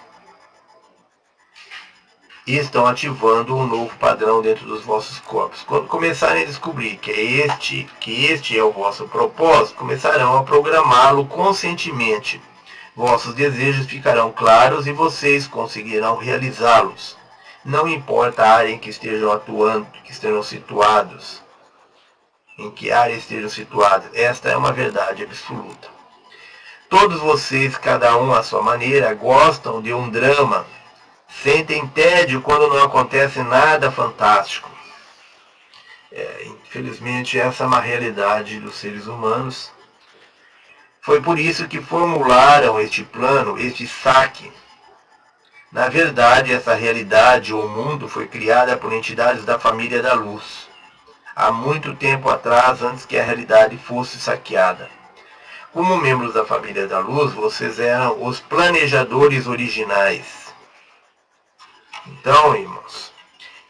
e estão ativando um novo padrão dentro dos vossos corpos. Quando começarem a descobrir que este é o vosso propósito, começarão a programá-lo conscientemente. Vossos desejos ficarão claros e vocês conseguirão realizá-los. Não importa a área em que estejam atuando, que estejam situados, em que área estejam situados, esta é uma verdade absoluta. Todos vocês, cada um à sua maneira, gostam de um drama, sentem tédio quando não acontece nada fantástico. Infelizmente, essa é uma realidade dos seres humanos. Foi por isso que formularam este plano, este saque. Na verdade, essa realidade ou mundo foi criada por entidades da família da luz, há muito tempo atrás, antes que a realidade fosse saqueada. Como membros da família da luz, vocês eram os planejadores originais. Então, irmãos,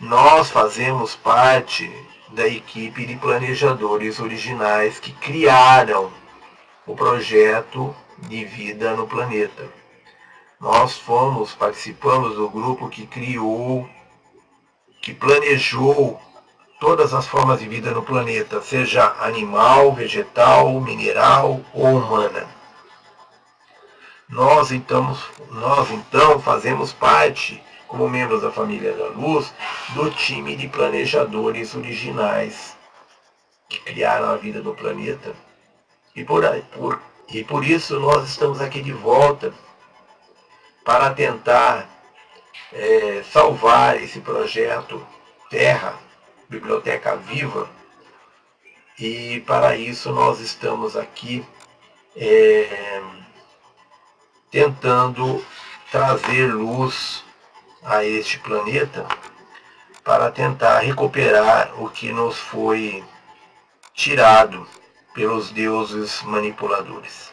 nós fazemos parte da equipe de planejadores originais que criaram o projeto de vida no planeta. Nós participamos do grupo que criou, que planejou todas as formas de vida no planeta, seja animal, vegetal, mineral ou humana. Nós então fazemos parte, como membros da família da luz, do time de planejadores originais que criaram a vida no planeta. E por isso nós estamos aqui de volta para tentar salvar esse projeto Terra, Biblioteca Viva, e para isso nós estamos aqui tentando trazer luz a este planeta para tentar recuperar o que nos foi tirado pelos deuses manipuladores.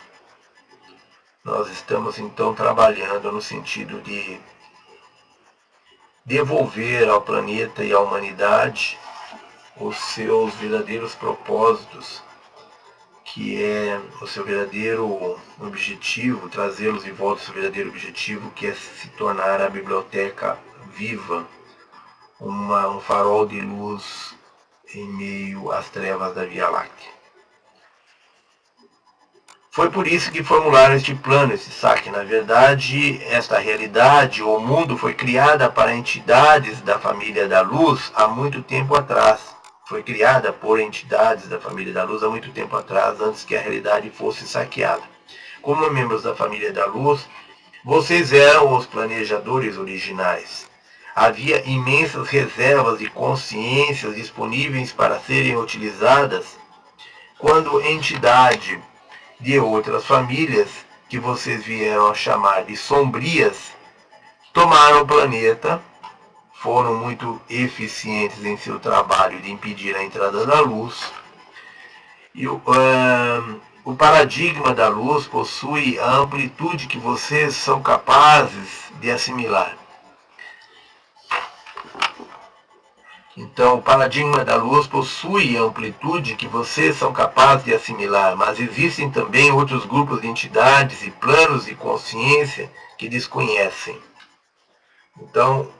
Nós estamos então trabalhando no sentido de devolver ao planeta e à humanidade os seus verdadeiros propósitos, que é o seu verdadeiro objetivo, trazê-los de volta ao seu verdadeiro objetivo, que é se tornar a biblioteca viva, um farol de luz em meio às trevas da Via Láctea. Foi por isso que formularam este plano, esse saque. Na verdade, esta realidade, o mundo, foi criada para entidades da família da luz há muito tempo atrás. Foi criada por entidades da família da luz há muito tempo atrás, antes que a realidade fosse saqueada. Como membros da família da luz, vocês eram os planejadores originais. Havia imensas reservas de consciências disponíveis para serem utilizadas quando entidade de outras famílias, que vocês vieram a chamar de sombrias, tomaram o planeta, foram muito eficientes em seu trabalho de impedir a entrada da luz. E o paradigma da luz possui a amplitude que vocês são capazes de assimilar. Então, o paradigma da luz possui a amplitude que vocês são capazes de assimilar, mas existem também outros grupos de entidades e planos de consciência que desconhecem. Então,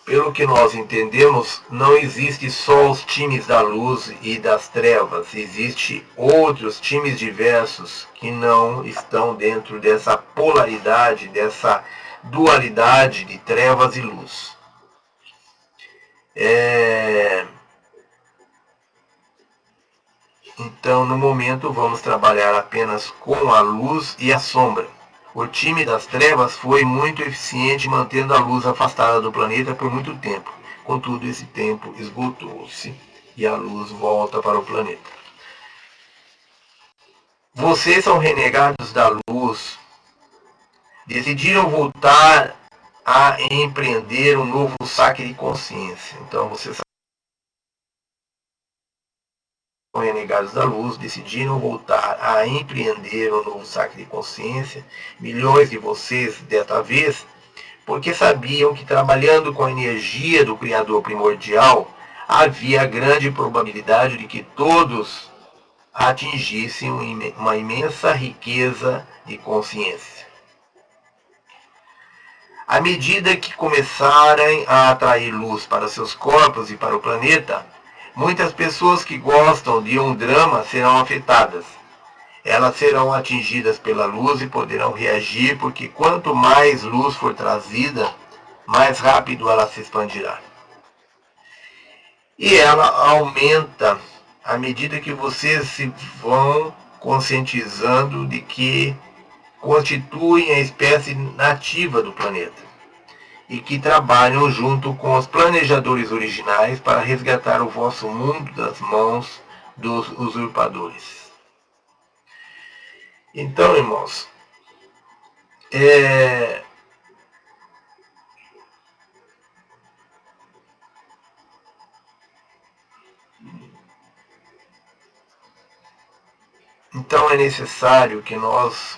pelo que nós entendemos, não existe só os times da luz e das trevas, existem outros times diversos que não estão dentro dessa polaridade, dessa dualidade de trevas e luz. Então, no momento, vamos trabalhar apenas com a luz e a sombra. O time das trevas foi muito eficiente mantendo a luz afastada do planeta por muito tempo. Contudo, esse tempo esgotou-se e a luz volta para o planeta. Vocês são renegados da luz. Decidiram voltar a empreender um novo saque de consciência. Então, vocês são renegados da luz, decidiram voltar a empreender um novo saque de consciência. Milhões de vocês, desta vez, porque sabiam que trabalhando com a energia do Criador primordial, havia grande probabilidade de que todos atingissem uma imensa riqueza de consciência. À medida que começarem a atrair luz para seus corpos e para o planeta, muitas pessoas que gostam de um drama serão afetadas. Elas serão atingidas pela luz e poderão reagir, porque quanto mais luz for trazida, mais rápido ela se expandirá. E ela aumenta à medida que vocês se vão conscientizando de que constituem a espécie nativa do planeta e que trabalham junto com os planejadores originais para resgatar o vosso mundo das mãos dos usurpadores. Então, irmãos, então é necessário que nós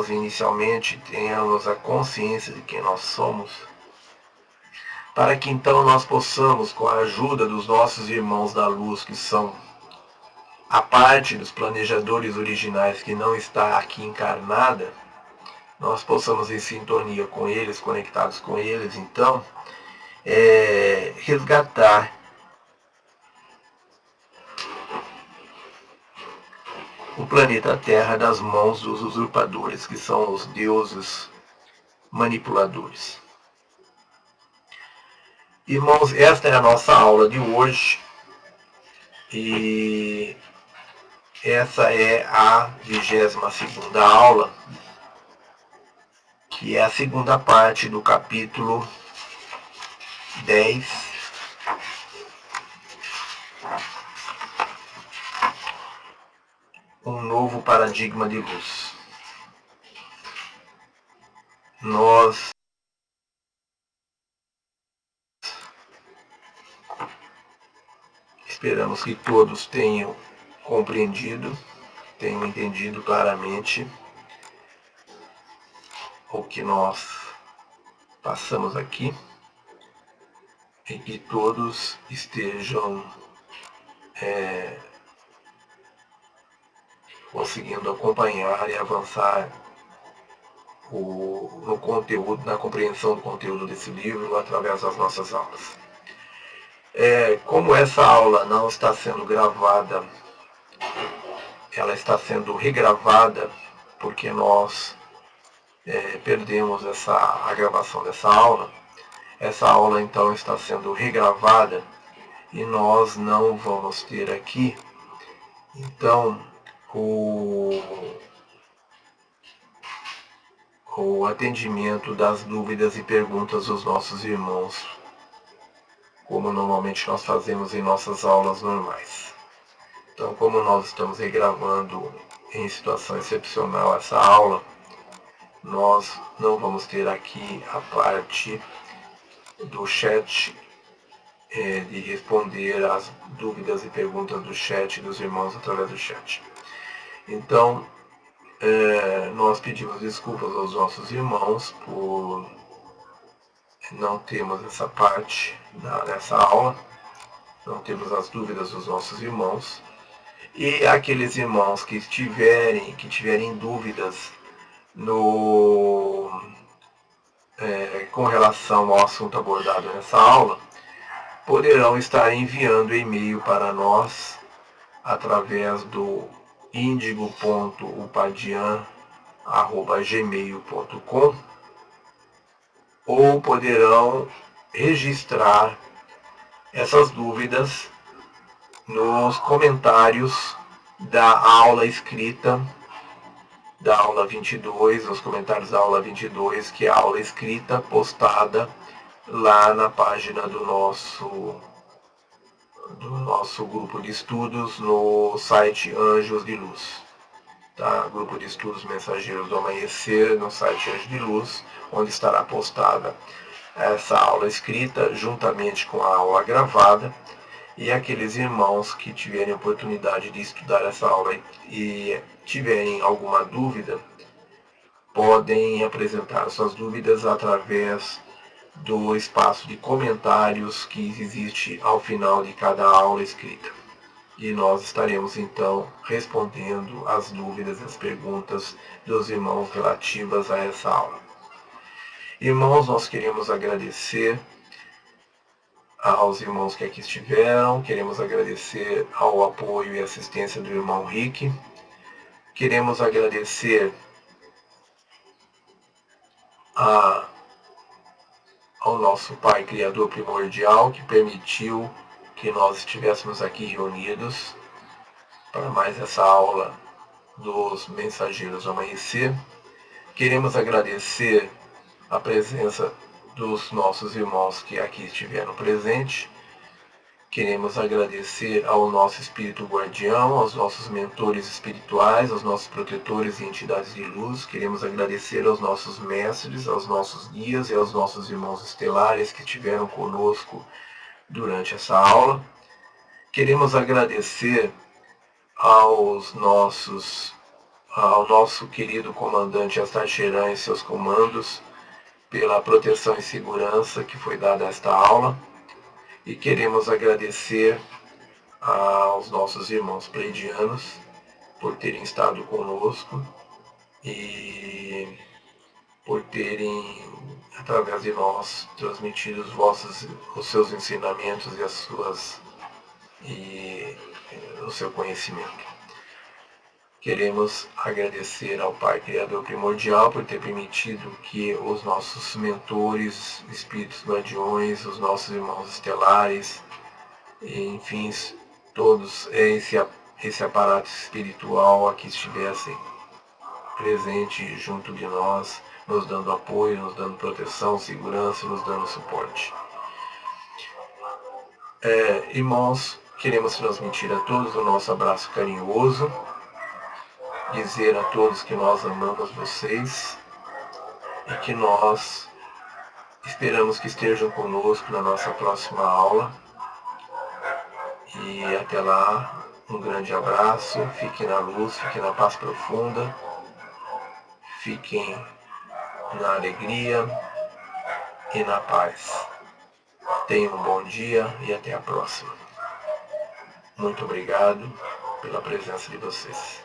inicialmente tenhamos a consciência de quem nós somos, para que então nós possamos, com a ajuda dos nossos irmãos da luz, que são a parte dos planejadores originais que não está aqui encarnada, nós possamos em sintonia com eles, conectados com eles, então, resgatar o planeta Terra das mãos dos usurpadores, que são os deuses manipuladores. Irmãos, esta é a nossa aula de hoje e essa é a 22ª aula, que é a segunda parte do capítulo 10, um novo paradigma de luz. Nós esperamos que todos tenham compreendido, tenham entendido claramente o que nós passamos aqui e que todos estejam conseguindo acompanhar e avançar no conteúdo, na compreensão do conteúdo desse livro através das nossas aulas. Como essa aula não está sendo gravada ela está sendo regravada porque nós perdemos a gravação dessa aula. Essa aula então está sendo regravada e nós não vamos ter aqui, então, o atendimento das dúvidas e perguntas dos nossos irmãos, como normalmente nós fazemos em nossas aulas normais. Então, como nós estamos regravando em situação excepcional essa aula, nós não vamos ter aqui a parte do chat, de responder às dúvidas e perguntas do chat dos irmãos através do chat. Então, nós pedimos desculpas aos nossos irmãos por não termos essa parte nessa aula, não temos as dúvidas dos nossos irmãos. E aqueles irmãos que tiverem dúvidas com relação ao assunto abordado nessa aula, poderão estar enviando e-mail para nós através do indigo.upadian@gmail.com, ou poderão registrar essas dúvidas nos comentários da aula escrita da aula 22, nos comentários da aula 22, que é a aula escrita postada lá na página do nosso grupo de estudos no site Anjos de Luz. Tá? Grupo de Estudos Mensageiros do Amanhecer no site Anjos de Luz, onde estará postada essa aula escrita juntamente com a aula gravada. E aqueles irmãos que tiverem oportunidade de estudar essa aula e tiverem alguma dúvida, podem apresentar suas dúvidas através do espaço de comentários que existe ao final de cada aula escrita. E nós estaremos então respondendo as dúvidas e as perguntas dos irmãos relativas a essa aula. Irmãos, nós queremos agradecer aos irmãos que aqui estiveram, queremos agradecer ao apoio e assistência do irmão Rick, queremos agradecer ao nosso Pai Criador Primordial, que permitiu que nós estivéssemos aqui reunidos para mais essa aula dos Mensageiros do Amanhecer. Queremos agradecer a presença dos nossos irmãos que aqui estiveram presentes. Queremos agradecer ao nosso Espírito Guardião, aos nossos mentores espirituais, aos nossos protetores e entidades de luz. Queremos agradecer aos nossos mestres, aos nossos guias e aos nossos irmãos estelares que estiveram conosco durante essa aula. Queremos agradecer ao nosso querido comandante Astacheran e seus comandos pela proteção e segurança que foi dada a esta aula. E queremos agradecer aos nossos irmãos pleidianos por terem estado conosco e por terem, através de nós, transmitido os seus ensinamentos e o seu conhecimento. Queremos agradecer ao Pai Criador Primordial por ter permitido que os nossos mentores, espíritos guardiões, os nossos irmãos estelares, enfim, todos esse aparato espiritual aqui estivessem presente junto de nós, nos dando apoio, nos dando proteção, segurança, nos dando suporte. Irmãos, queremos transmitir a todos o nosso abraço carinhoso, dizer a todos que nós amamos vocês e que nós esperamos que estejam conosco na nossa próxima aula. E até lá, um grande abraço, fiquem na luz, fiquem na paz profunda, fiquem na alegria e na paz. Tenham um bom dia e até a próxima. Muito obrigado pela presença de vocês.